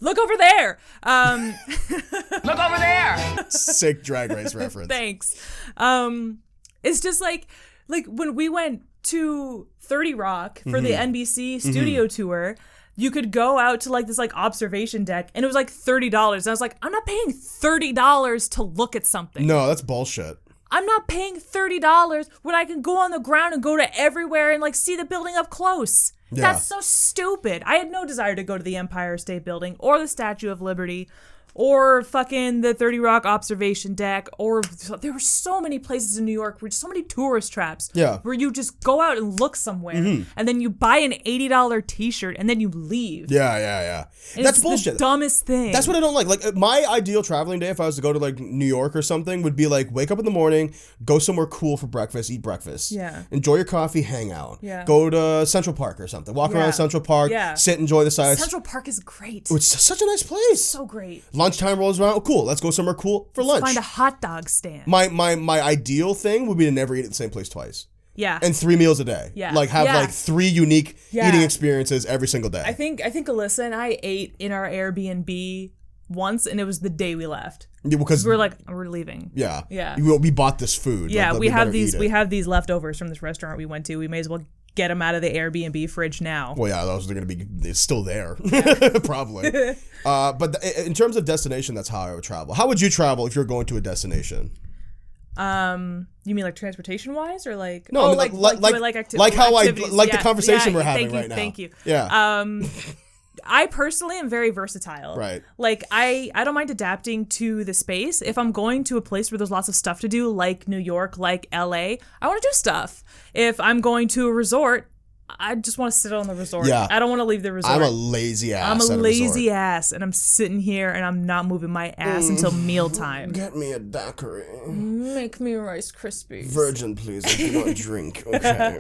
Look over there.
Look over there.
Sick Drag Race reference.
Thanks. It's just like when we went to 30 Rock for the NBC studio tour, you could go out to like this like observation deck and it was like $30. And I was like, I'm not paying $30 to look at something.
No, that's bullshit.
I'm not paying $30 when I can go on the ground and go to everywhere and like see the building up close. Yeah. That's so stupid. I had no desire to go to the Empire State Building or the Statue of Liberty or fucking the 30 Rock observation deck, or there were so many places in New York where so many tourist traps where you just go out and look somewhere and then you buy an $80 t-shirt and then you leave.
Yeah.
And that's bullshit. The dumbest thing.
That's what I don't like. Like, my ideal traveling day, if I was to go to like New York or something, would be like wake up in the morning, go somewhere cool for breakfast, eat breakfast.
Yeah.
Enjoy your coffee, hang out.
Yeah.
Go to Central Park or something. Walk around Central Park, sit, enjoy the sights.
Central Park is great.
Oh, it's such a nice place.
So great.
Lunchtime rolls around. Oh, cool. Let's go somewhere cool for lunch.
Find a hot dog stand.
My ideal thing would be to never eat at the same place twice.
Yeah.
And 3 meals a day.
Yeah.
Like have like 3 unique eating experiences every single day.
I think Alyssa and I ate in our Airbnb once, and it was the day we left.
Yeah, because
we were like, we're leaving.
Yeah.
Yeah.
We bought this food.
Yeah,
like,
we have these leftovers from this restaurant we went to. We may as well get them out of the Airbnb fridge now.
Well, yeah, those are going to be still there. Probably. But in terms of destination, that's how I would travel. How would you travel if you're going to a destination?
You mean like transportation wise, or like
no, like how
activities.
I like the conversation we're having right now.
Thank you.
Yeah.
I personally am very versatile.
Right.
Like I don't mind adapting to the space. If I'm going to a place where there's lots of stuff to do, like New York, like LA, I want to do stuff. If I'm going to a resort, I just want to sit on the resort. Yeah. I don't want to leave the resort.
I'm a lazy ass.
I'm a lazy ass, and I'm sitting here and I'm not moving my ass until mealtime.
Get me a daiquiri.
Make me a Rice Krispies.
Virgin, please. I do not drink. Okay.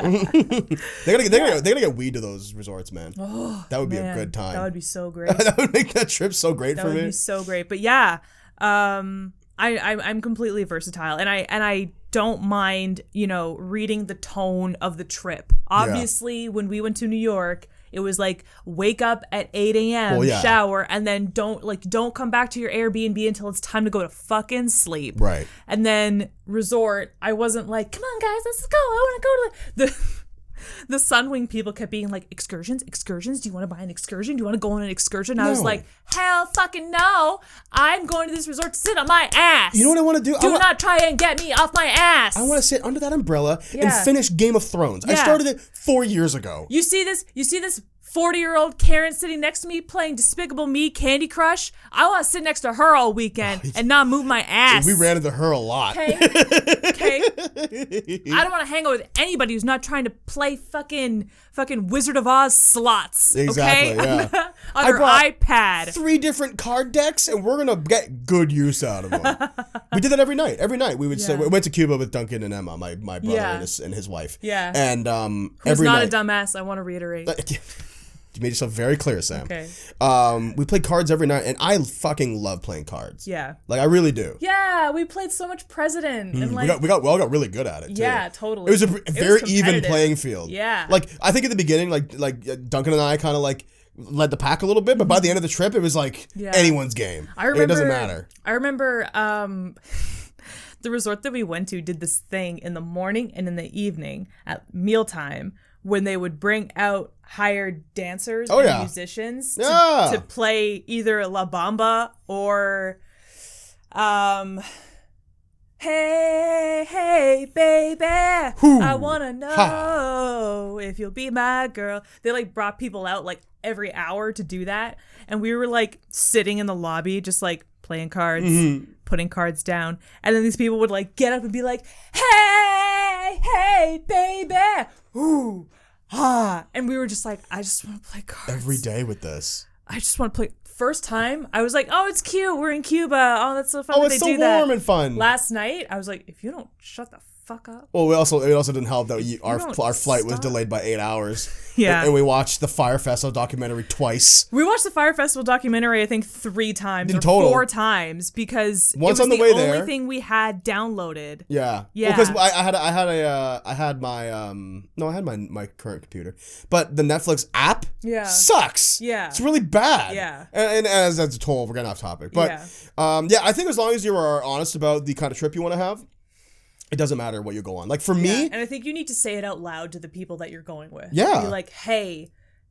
They're gonna get weed to those resorts, man. Oh, that would be a good time.
That would be so great.
That would make that trip so great for me.
That would be so great. But yeah, I'm completely versatile, and I don't mind, reading the tone of the trip. Obviously, when we went to New York, it was like wake up at 8 a.m., shower, and then don't come back to your Airbnb until it's time to go to fucking sleep.
Right.
And then resort, I wasn't like, come on guys, let's go. I want to go to the Sunwing people kept being like, excursions? Do you want to buy an excursion? Do you want to go on an excursion? I was like, hell fucking no. I'm going to this resort to sit on my ass.
You know what I want to do?
Do not try and get me off my ass.
I want to sit under that umbrella and finish Game of Thrones. I started it 4 years ago.
You see this 40-year-old Karen sitting next to me playing Despicable Me Candy Crush? I want to sit next to her all weekend and not move my ass.
We ran into her a lot.
Okay. I don't want to hang out with anybody who's not trying to play fucking Wizard of Oz slots.
Exactly,
okay?
yeah.
On her iPad.
3 different card decks, and we're going to get good use out of them. We did that every night. Every night we would say, we went to Cuba with Duncan and Emma, my brother and his wife.
Yeah.
And
Who's
every
not
night.
a dumbass, I want to reiterate.
You made yourself very clear, Sam.
Okay.
We played cards every night, and I fucking love playing cards.
Yeah.
Like, I really do.
Yeah, we played so much President. And like,
we all got really good at it, too.
Yeah, totally.
It was a very even playing field.
Yeah.
Like, I think at the beginning, like Duncan and I kind of, like, led the pack a little bit, but by the end of the trip, it was, like, anyone's game. It doesn't matter.
I remember the resort that we went to did this thing in the morning and in the evening at mealtime when they would bring out hired dancers and musicians to play either La Bamba or Hey baby, I wanna know if you'll be my girl. They like brought people out like every hour to do that, and we were like sitting in the lobby just like playing cards, putting cards down, and then these people would like get up and be like, hey baby, ooh, and we were just like, I just want to play cards
every day with this.
I just want to play. First time, I was like, oh, it's cute. We're in Cuba. Oh, that's so fun that they do that.
Oh, it's so warm and fun.
Last night, I was like, if you don't shut the fuck up.
Well, it also didn't help that our flight was
stop.
delayed by 8 hours.
Yeah.
And we watched the Fire Festival documentary twice.
We watched the Fire Festival documentary, I think 3 times
In
or
total.
4 times because
Once
it was
on the
the
way
only
there.
thing we had downloaded.
Yeah.
Yeah.
Because I had my current computer, but the Netflix app sucks.
Yeah.
It's really bad.
Yeah.
And as that's told, we're getting off topic. But I think as long as you are honest about the kind of trip you want to have, it doesn't matter what you go on. Like for me,
and I think you need to say it out loud to the people that you're going with.
Yeah.
Be like, hey,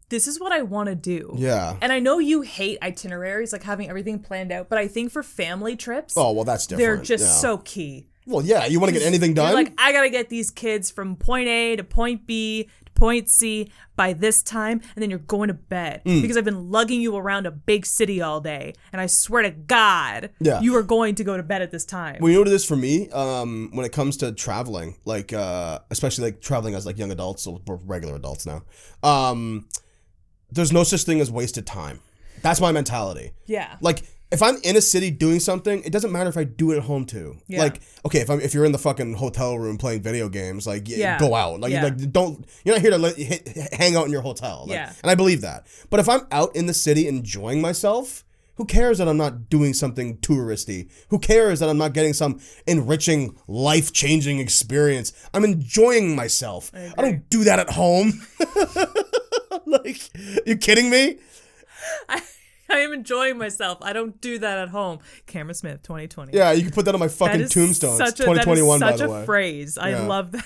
this is what I want to do.
Yeah.
And I know you hate itineraries, like having everything planned out, but I think for family trips,
oh well, that's different.
they're just so key.
Well, yeah, you want to get anything done?
You're like, I gotta get these kids from point A to point B to point C by this time, and then you're going to bed because I've been lugging you around a big city all day, and I swear to God, you are going to go to bed at this time.
Well, you know what it is for me? When it comes to traveling, like especially like traveling as like young adults, so we're regular adults now. There's no such thing as wasted time. That's my mentality.
Yeah.
Like if I'm in a city doing something, it doesn't matter if I do it at home too.
Yeah.
Like, okay, if you're in the fucking hotel room playing video games, like go out. Like you're not here to hang out in your hotel. Like, and I believe that. But if I'm out in the city enjoying myself, who cares that I'm not doing something touristy? Who cares that I'm not getting some enriching, life-changing experience? I'm enjoying myself. I don't do that at home. Like, you kidding me?
I am enjoying myself. I don't do that at home. Cameron Smith, 2020.
Yeah, you can put that on my fucking tombstone. It's 2021, by the way.
Such a phrase. I love that.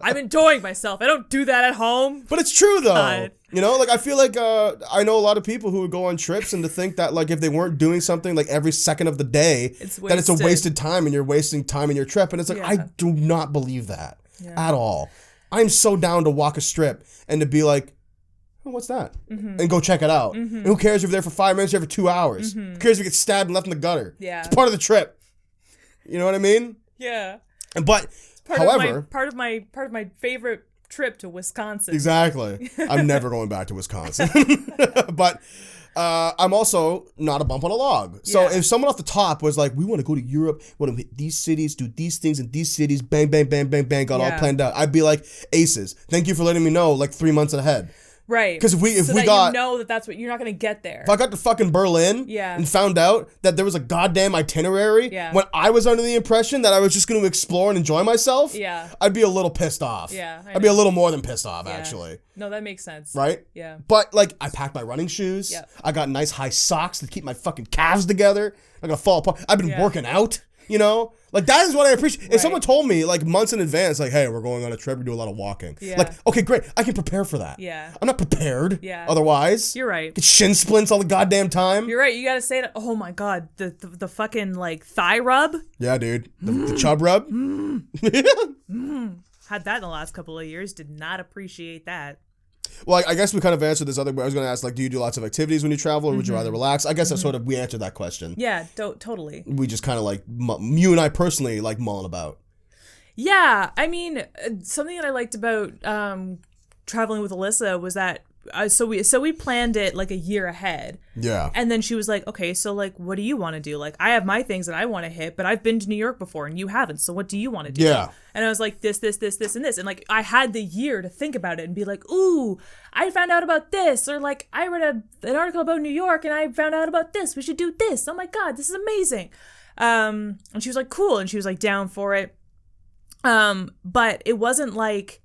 I'm enjoying myself. I don't do that at home.
But it's true, though.
God.
You know, like, I feel like I know a lot of people who would go on trips and to think that, like, if they weren't doing something, like, every second of the day, that it's a wasted time and you're wasting time in your trip. And it's like, I do not believe that at all. I'm so down to walk a strip and to be like, oh, what's that? And go check it out. And who cares if you're there for 5 minutes, you're there for 2 hours? Who cares if you get stabbed and left in the gutter?
Yeah.
It's part of the trip. You know what I mean?
Yeah.
But, however...
Part of my favorite trip to Wisconsin.
Exactly. I'm never going back to Wisconsin. But I'm also not a bump on a log. So if someone off the top was like, we want to go to Europe, we want to hit these cities, do these things in these cities, bang, bang, bang, bang, bang, got all planned out, I'd be like, aces. Thank you for letting me know like 3 months ahead.
Right.
Because if we
that
got,
you know that's what you're not gonna get there.
If I got to fucking Berlin and found out that there was a goddamn itinerary when I was under the impression that I was just going to explore and enjoy myself, I'd be a little pissed off.
Yeah,
I'd be a little more than pissed off, actually.
No, that makes sense.
Right?
Yeah.
But like, I packed my running shoes.
Yep.
I got nice high socks to keep my fucking calves together. I'm gonna fall apart. I've been working out. You know, like that is what I appreciate. If someone told me like months in advance, like, hey, we're going on a trip, we do a lot of walking. Yeah. Like, okay, great. I can prepare for that.
Yeah.
I'm not prepared.
Yeah.
Otherwise.
You're right.
Get shin splints all the goddamn time.
You're right. You gotta say that. Oh my God. The fucking like thigh rub.
Yeah, dude. The chub rub.
Had that in the last couple of years. Did not appreciate that.
Well, I guess we kind of answered this other way. I was going to ask, like, do you do lots of activities when you travel, or would you rather relax? I guess that's sort of, we answered that question.
Yeah, totally.
We just kind of, like, you and I personally, like, mulling about.
Yeah, I mean, something that I liked about traveling with Alyssa was that, so we planned it, like, a year ahead.
Yeah.
And then she was like, okay, so, like, what do you want to do? Like, I have my things that I want to hit, but I've been to New York before, and you haven't, so what do you want to do?
Yeah.
And I was like, this, and this. And, like, I had the year to think about it and be like, ooh, I found out about this. Or, like, I read an article about New York and I found out about this. We should do this. Oh, my God, this is amazing. And she was like, cool. And she was, like, down for it. But it wasn't like,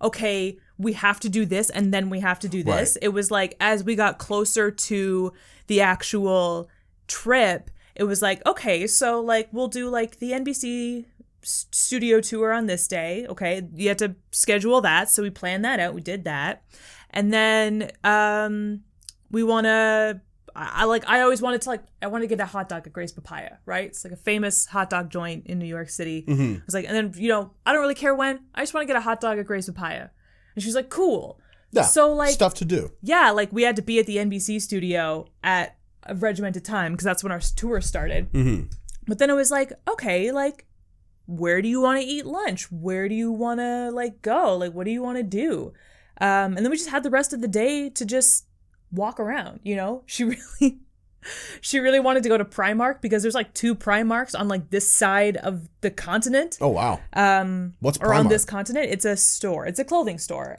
okay, we have to do this and then we have to do this. Right. It was like, as we got closer to the actual trip, it was like, okay, so, like, we'll do, like, the NBC studio tour on this day. Okay, you have to schedule that, so we planned that out. We did that, and then we want to. I always wanted to, like, I wanted to get a hot dog at Grace Papaya, right? It's like a famous hot dog joint in New York City. Mm-hmm. I was like, and then, you know, I don't really care when. I just want to get a hot dog at Grace Papaya, and she was like, cool.
Yeah.
So, like,
stuff to do.
Yeah, like, we had to be at the NBC studio at a regimented time because that's when our tour started. Mm-hmm. But then it was like, okay, like, where do you want to eat lunch? Where do you want to, like, go? Like, what do you want to do? And then we just had the rest of the day to just walk around, you know? She She really wanted to go to Primark because there's like 2 Primarks on like this side of the continent.
Oh wow. What's Primark?
Or on this continent. It's a store. It's a clothing store.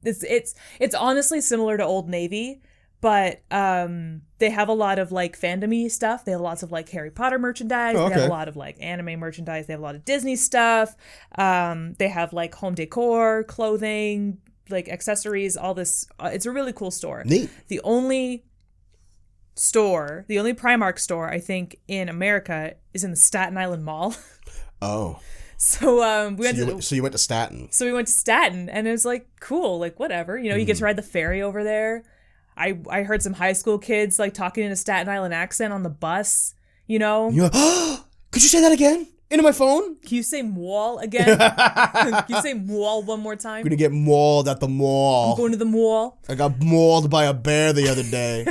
It's honestly similar to Old Navy, but they have a lot of like fandom-y stuff. They have lots of like Harry Potter merchandise.
Oh, okay.
They have a lot of like anime merchandise. They have a lot of Disney stuff. They have like home decor, clothing, like accessories, all this. It's a really cool store.
Neat.
The only Primark store I think in America is in the Staten Island Mall.
Oh.
So
So you went to Staten.
So we went to Staten, and it was like cool, like whatever, you know. You get to ride the ferry over there. I heard some high school kids like talking in a Staten Island accent on the bus, you know.
You're like, oh, could you say that again into my phone?
Can you say mall again? Can you say mall one more time?
I'm gonna get mauled at the mall.
I'm going to the mall.
I got mauled by a bear the other day.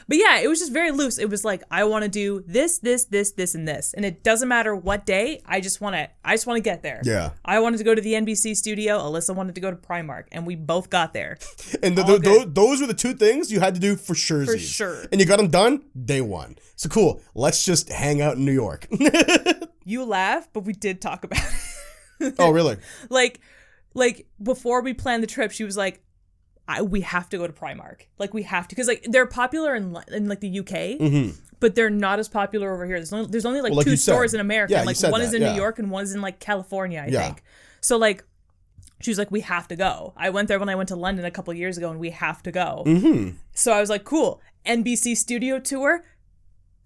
But yeah, it was just very loose. It was like, I want to do this, and this. And it doesn't matter what day. I just want to get there.
Yeah.
I wanted to go to the NBC studio. Alyssa wanted to go to Primark. And we both got there.
And those were the 2 things you had to do for sure.
For sure.
And you got them done day 1. So cool. Let's just hang out in New York.
You laugh, but we did talk about it.
Oh, really?
Like before we planned the trip, she was like, we have to go to Primark. Like, we have to. Because, like, they're popular in like, the UK, but they're not as popular over here. There's only, like 2 stores in America.
Yeah,
and, like, one is in New York and one is in, like, California, I think. So, like, she was like, we have to go. I went there when I went to London a couple of years ago, and we have to go. So I was like, cool. NBC studio tour,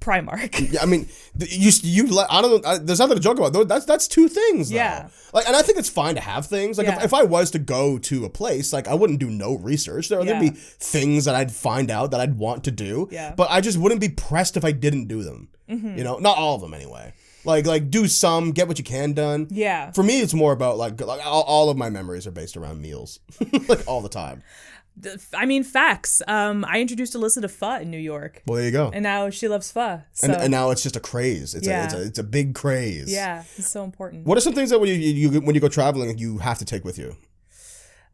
Primark.
Yeah, I mean, I don't know. There's nothing to joke about. That's 2 things. Though. Yeah. Like, and I think it's fine to have things. Like, if I was to go to a place, like, I wouldn't do no research. There'd be things that I'd find out that I'd want to do.
Yeah.
But I just wouldn't be pressed if I didn't do them. You know, not all of them anyway. Like do some, get what you can done.
Yeah.
For me, it's more about like all of my memories are based around meals, like all the time.
I mean, facts. I introduced Alyssa to pho in New York.
Well, there you go.
And now she loves pho. So.
And now it's just a craze. It's a big craze.
Yeah, it's so important.
What are some things that when you go traveling you have to take with you?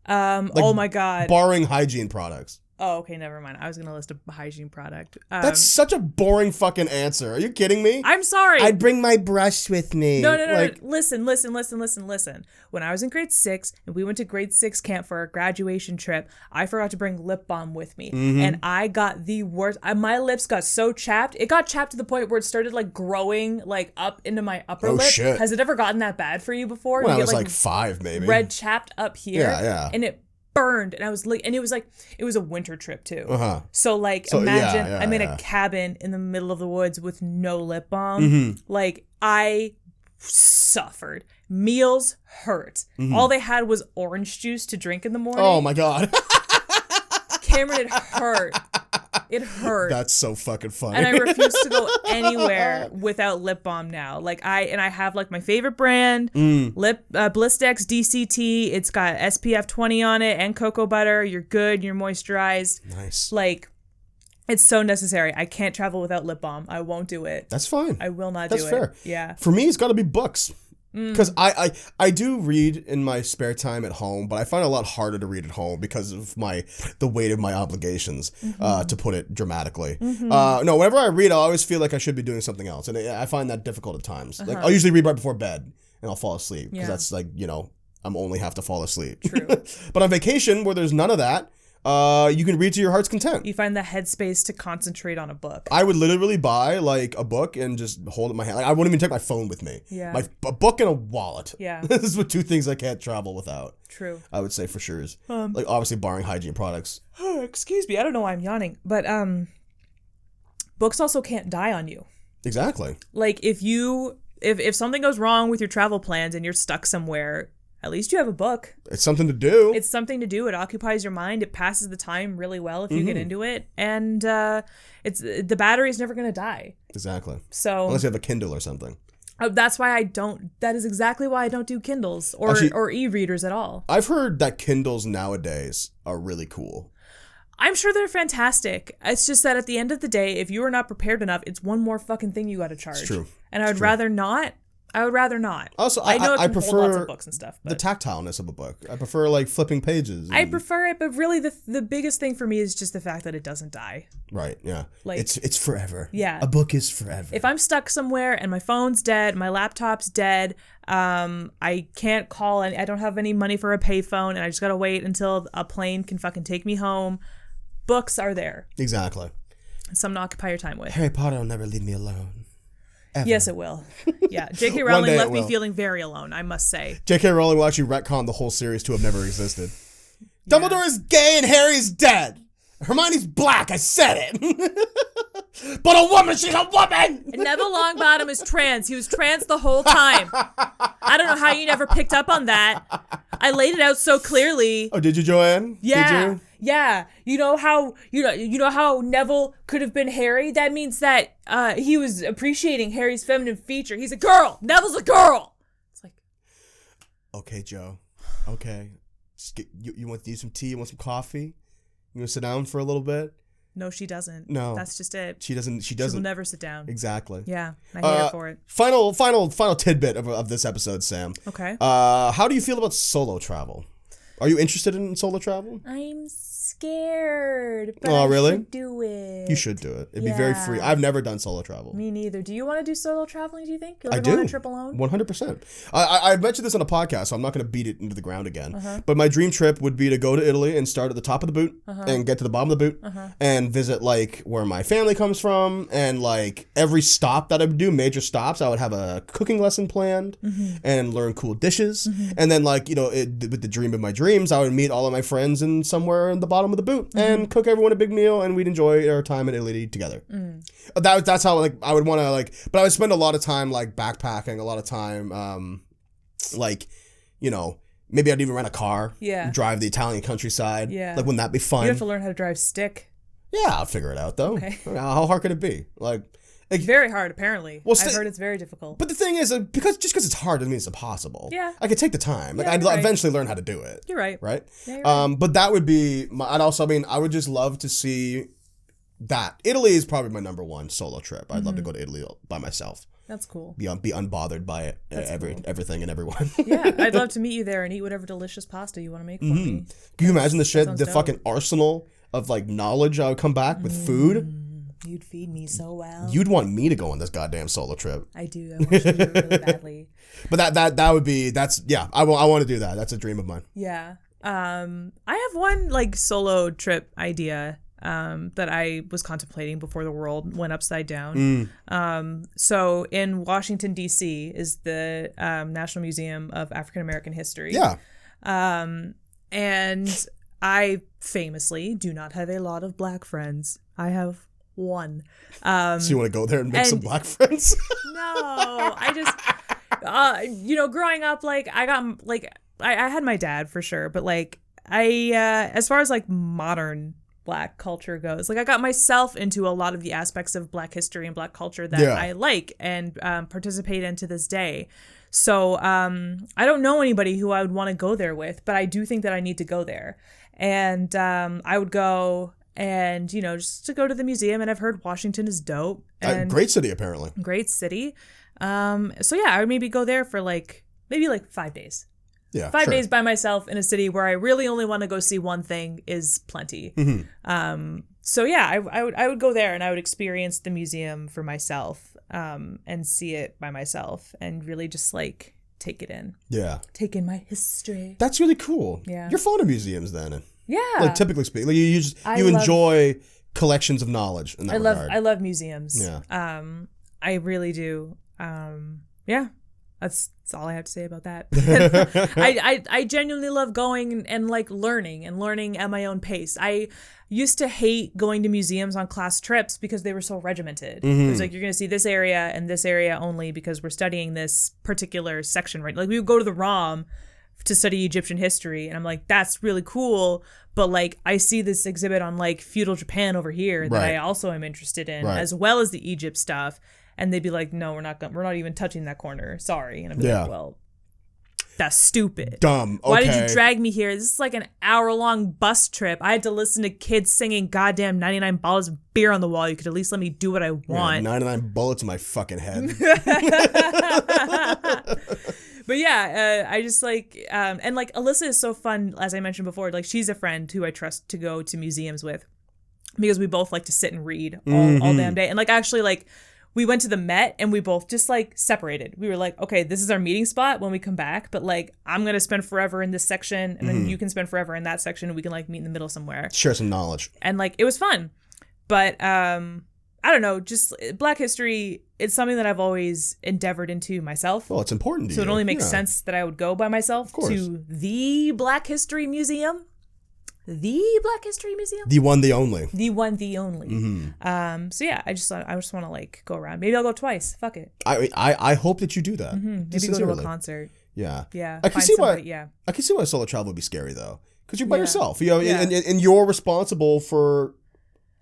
Oh my God.
Barring hygiene products.
Oh, okay, never mind. I was going to list a hygiene product.
That's such a boring fucking answer. Are you kidding me?
I'm sorry.
I'd bring my brush with me.
No. Listen. When I was in grade 6 and we went to grade 6 camp for our graduation trip, I forgot to bring lip balm with me. And I got the worst. My lips got so chapped. It got chapped to the point where it started like growing like up into my upper lip.
Shit.
Has it ever gotten that bad for you before?
When I
get,
was like 5 maybe.
Red chapped up here.
Yeah.
And it burned, and I was like, and it was a winter trip too. So imagine I'm in a cabin in the middle of the woods with no lip balm. Like, I suffered. Meals hurt. All they had was orange juice to drink in the morning.
Oh my God.
Cameron, it hurt. It hurt.
That's so fucking funny.
And I refuse to go anywhere without lip balm now. Like, I have like my favorite brand, Blistex DCT. It's got SPF 20 on it and cocoa butter. You're good. You're moisturized.
Nice.
Like, it's so necessary. I can't travel without lip balm. I won't do it.
That's fine.
I will not do it.
That's fair.
Yeah.
For me, it's got to be books. Because I do read in my spare time at home, but I find it a lot harder to read at home because of the weight of my obligations, to put it dramatically. No, whenever I read, I always feel like I should be doing something else, and I find that difficult at times. Like, I'll usually read right before bed, and I'll fall asleep, because that's like, I'm only have to fall asleep.
True.
But on vacation, where there's none of that, you can read to your heart's content.
You find the headspace to concentrate on a book.
I would literally buy like a book and just hold it in my hand. Like, I wouldn't even take my phone with me.
Yeah.
A book and a wallet.
Yeah.
This is what 2 things I can't travel without.
True.
I would say for sure. Like, obviously barring hygiene products.
Oh, excuse me. I don't know why I'm yawning, but books also can't die on you.
Exactly.
Like, if something goes wrong with your travel plans and you're stuck somewhere, at least you have a book.
It's something to do.
It's something to do. It occupies your mind. It passes the time really well if you get into it. And the battery's never going to die.
Exactly.
So
unless you have a Kindle or something.
That's why that is exactly why I don't do Kindles or e-readers at all.
I've heard that Kindles nowadays are really cool.
I'm sure they're fantastic. It's just that at the end of the day, if you are not prepared enough, it's one more fucking thing you got to charge.
It's true.
And I would rather not. I would rather not.
Also,
I know
I
it can hold lots
prefer
of books and stuff.
the
But
tactileness of a book. I prefer like flipping pages.
I prefer it, but really the biggest thing for me is just the fact that it doesn't die.
Right, yeah.
Like,
it's forever.
Yeah.
A book is forever.
If I'm stuck somewhere and my phone's dead, my laptop's dead, I can't call and I don't have any money for a payphone and I just gotta wait until a plane can fucking take me home, books are there.
Exactly.
Something to occupy your time with.
Harry Potter will never leave me alone. Ever.
Yes, it will. Yeah, J.K.
One
Rowling
day
left
it
me
will.
feeling very alone, I must say.
J.K. Rowling will actually retcon the whole series to have never existed. Dumbledore is gay and Harry's dead. Hermione's black, I said it. But a woman, she's a woman!
And Neville Longbottom is trans. He was trans the whole time. I don't know how you never picked up on that. I laid it out so clearly.
Oh, did you, Joanne?
Yeah.
Did you?
Yeah. You know how Neville could have been Harry? That means that he was appreciating Harry's feminine feature. He's a girl. Neville's a girl. It's like,
Okay, Joe. Okay. You want to do some tea? You want some coffee? You want to sit down for a little bit?
no, she doesn't.
No.
That's just it.
She doesn't.
She'll never sit down.
Exactly.
Yeah. I hate her for it.
Final tidbit of this episode, Sam.
Okay.
How do you feel about solo travel? Are you interested in solo travel?
I'm scared, but
Oh,
I
really?
should do it.
You should do it. It'd be very free. I've never done solo travel.
Me neither. Do you want to do solo traveling, do you think? You'll
I
ever
do.
go on a trip alone?
100%. I mentioned this on a podcast, so I'm not going to beat it into the ground again.
Uh-huh.
But my dream trip would be to go to Italy and start at the top of the boot and get to the bottom of the boot and visit like where my family comes from, and like every stop that I would do, major stops, I would have a cooking lesson planned and learn cool dishes. And then like, with the dream of my dreams, I would meet all of my friends in somewhere in the bottom of the boot and cook everyone a big meal, and we'd enjoy our time in Italy together. That's how like I would want to like, but I would spend a lot of time like backpacking, a lot of time maybe I'd even rent a car, drive the Italian countryside. Like, wouldn't that be fun?
You have to learn how to drive stick.
Yeah, I'll figure it out though.
Okay.
How hard could it be? Like
Very hard, apparently.
Well,
I've heard it's very difficult.
But the thing is, because it's hard doesn't mean it's impossible.
Yeah.
I could take the time. Like,
Yeah,
I'd
you're right.
eventually learn how to do it.
You're right.
Right?
Yeah, you're right.
But that would be, I would just love to see that. Italy is probably my number one solo trip. I'd love to go to Italy by myself.
That's cool.
Be unbothered by it, everything and everyone.
Yeah, I'd love to meet you there and eat whatever delicious pasta you want to make for me.
Can you imagine the
sounds dope.
fucking arsenal of like knowledge I would come back with food?
You'd feed me so well.
You'd want me to go on this goddamn solo trip.
I do. I want you to do it really badly.
But that would be, I want to do that. That's a dream of mine.
Yeah. I have one like solo trip idea that I was contemplating before the world went upside down. So in Washington, D.C. is the National Museum of African American History.
Yeah.
And I famously do not have a lot of black friends. I have one.
So you want to go there and make some
and-
black friends?
No, I just, growing up, like, I got, like, I had my dad for sure, but, like, as far as, like, modern black culture goes, like, I got myself into a lot of the aspects of black history and black culture that I like and participate in to this day. So I don't know anybody who I would want to go there with, but I do think that I need to go there. And I would go and, just to go to the museum. And I've heard Washington is dope. And
Great city, apparently.
great city. So yeah, I would maybe go there for maybe 5 days.
Yeah,
5
sure.
days by myself in a city where I really only want to go see one thing is plenty. So yeah, I would go there and I would experience the museum for myself and see it by myself and really just like take it in.
Yeah.
Take in my history.
That's really cool.
Yeah.
You're fond of museums then.
Yeah.
Like typically speaking, like you enjoy collections of knowledge in that regard.
I love museums.
Yeah.
I really do. Yeah. That's all I have to say about that. I genuinely love going and like learning at my own pace. I used to hate going to museums on class trips because they were so regimented. It was like, you're going to see this area and this area only because we're studying this particular section, right? Like we would go to the ROM to study Egyptian history and I'm like, that's really cool. But like, I see this exhibit on like feudal Japan over here that I also am interested in, as well as the Egypt stuff. And they'd be like, no, we're not even touching that corner. Sorry. And I'd be like, well, That's stupid.
Dumb. Okay.
Why did you drag me here? This is like an hour-long bus trip. I had to listen to kids singing goddamn 99 bottles of beer on the wall. You could at least let me do what I want.
99 bullets in my fucking head.
But yeah, I just like, and like Alyssa is so fun, as I mentioned before. Like she's a friend who I trust to go to museums with because we both like to sit and read all damn day. And like actually like we went to the Met and we both just like separated. We were like, okay, this is our meeting spot when we come back, but like I'm going to spend forever in this section and then you can spend forever in that section and we can like meet in the middle somewhere.
Share some knowledge.
And like it was fun. But I don't know, just Black history, it's something that I've always endeavored into myself.
Well, it's important to
you. So it only makes
yeah.
sense that I would go by myself to the Black History Museum. The Black History Museum?
The one, the only.
The one, the only.
Mm-hmm.
So yeah, I just want to like go around. Maybe I'll go twice. Fuck it.
I hope that you do that.
Maybe go to a concert.
Yeah.
Yeah.
I can see why solo travel would be scary though. Because you're by yourself. You know, and you're responsible for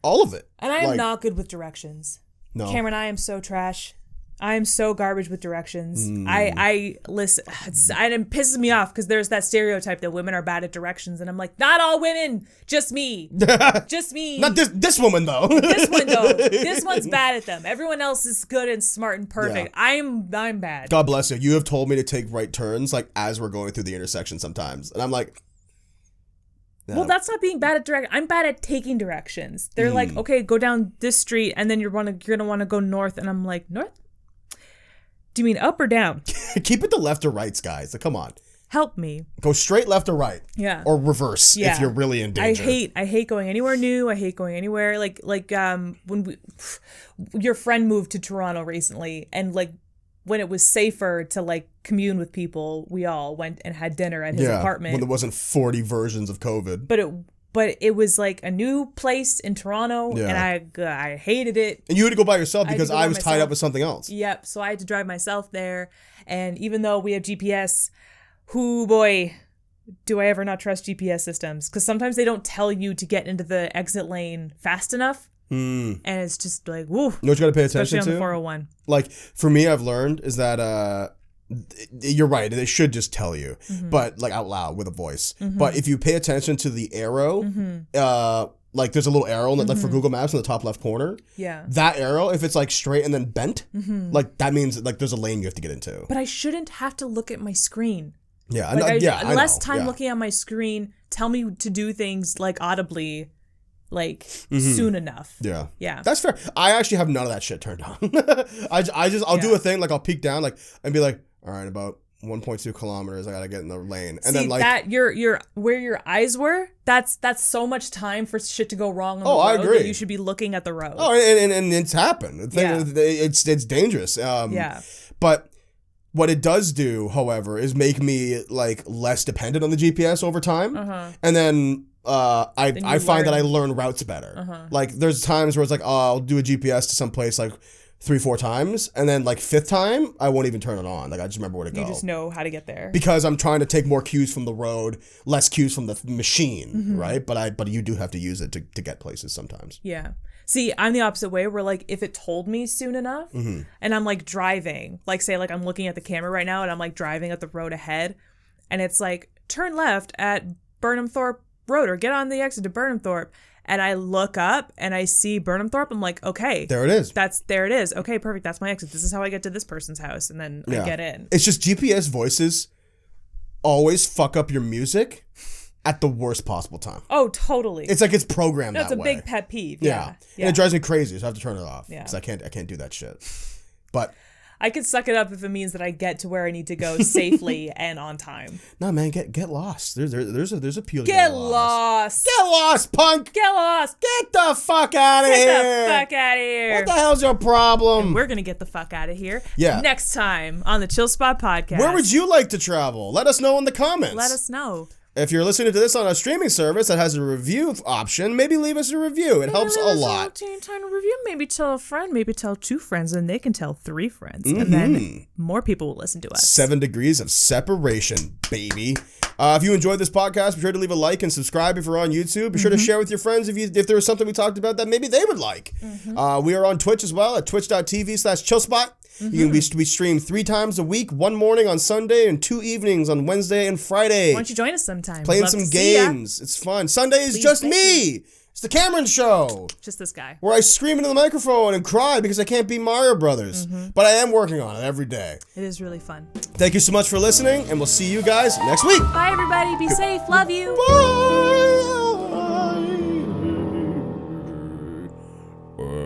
all of it. And
I am not good with directions.
No.
Cameron, I am so trash. I am so garbage with directions. I listen. It pisses me off because there's that stereotype that women are bad at directions, and I'm like, not all women, just me, just me.
Not this woman though.
This one though. This one's bad at them. Everyone else is good and smart and perfect. Yeah. I'm bad.
God bless you. You have told me to take right turns like as we're going through the intersection sometimes, and I'm like.
Yeah. Well, that's not being bad at direct. I'm bad at taking directions. They're like, okay, go down this street, and then you're gonna want to go north, and I'm like, north? Do you mean up or down?
Keep it to left or rights, guys. Like, come on.
Help me.
Go straight left or right.
Yeah.
Or reverse if you're really in danger.
I hate going anywhere new. I hate going anywhere like when your friend moved to Toronto recently, and like when it was safer to like commune with people, we all went and had dinner at his apartment.
When there wasn't 40 versions of COVID.
But it was like a new place in Toronto, and I hated it.
And you had to go by yourself because I was tied up with something else.
Yep, so I had to drive myself there. And even though we have GPS, boy, do I ever not trust GPS systems. Because sometimes they don't tell you to get into the exit lane fast enough. And it's just like, woo.
You know what you got to pay attention to?
Especially on the 401.
Like, for me, I've learned is that... you're right. They should just tell you, but like out loud with a voice. But if you pay attention to the arrow, like there's a little arrow like for Google Maps in the top left corner.
Yeah.
That arrow, if it's like straight and then bent, like that means like there's a lane you have to get into.
But I shouldn't have to look at my screen.
Yeah.
I less time looking at my screen. Tell me to do things like audibly. Like soon enough.
Yeah.
Yeah.
That's fair. I actually have none of that shit turned on. I'll do a thing like I'll peek down like and be like, all right, about 1.2 kilometers, I gotta get in the lane. And then like
that you're where your eyes were, that's so much time for shit to go wrong on the road.
I agree.
That you should be looking at the road.
Oh, and it's happened. It's dangerous. But what it does do, however, is make me like less dependent on the GPS over time. And then I find that I learn routes better. Like there's times where it's like, I'll do a GPS to some place like 3-4 times, and then like 5th time I won't even turn it on. Like I just remember where to go.
You just know how to get there
because I'm trying to take more cues from the road, less cues from the machine, right? But you do have to use it to get places sometimes.
Yeah. See, I'm the opposite way where like if it told me soon enough and I'm like driving, like say like I'm looking at the camera right now and I'm like driving at the road ahead and it's like turn left at Burnham Thorpe Road or get on the exit to Burnham Thorpe. And I look up and I see Burnham Thorpe. I'm like, okay.
There it is.
There it is. Okay, perfect. That's my exit. This is how I get to this person's house. And then I get in.
It's just GPS voices always fuck up your music at the worst possible time.
Oh, totally.
It's like it's programmed that way.
That's a big pet peeve.
Yeah. And it drives me crazy, so I have to turn it off. Because I can't do that shit. But
I could suck it up if it means that I get to where I need to go safely and on time.
No, man, get lost. There's appeal to
get lost.
Get lost, punk.
Get lost.
Get the fuck out of here.
Get the fuck out of here.
What the hell's your problem?
And we're gonna get the fuck out of here.
Yeah.
Next time on the Chill Spot Podcast.
Where would you like to travel? Let us know in the comments.
Let us know.
If you're listening to this on a streaming service that has a review option, maybe leave us a review. It helps a lot.
Time to review. Maybe tell a friend. Maybe tell 2 friends, and they can tell 3 friends, and then more people will listen to us.
7 degrees of separation, baby. If you enjoyed this podcast, be sure to leave a like and subscribe if you're on YouTube. Be sure to share with your friends if there was something we talked about that maybe they would like. We are on Twitch as well at twitch.tv/chillspot. You can be streamed 3 times a week, 1 morning on Sunday and 2 evenings on Wednesday and Friday.
Why don't you join us sometime?
Playing some games. It's fun. Sunday is just me. It's the Cameron Show.
Just this guy.
Where I scream into the microphone and cry because I can't be Mario Brothers. But I am working on it every day.
It is really fun.
Thank you so much for listening, and we'll see you guys next week.
Bye, everybody. Be safe. Love you.
Bye.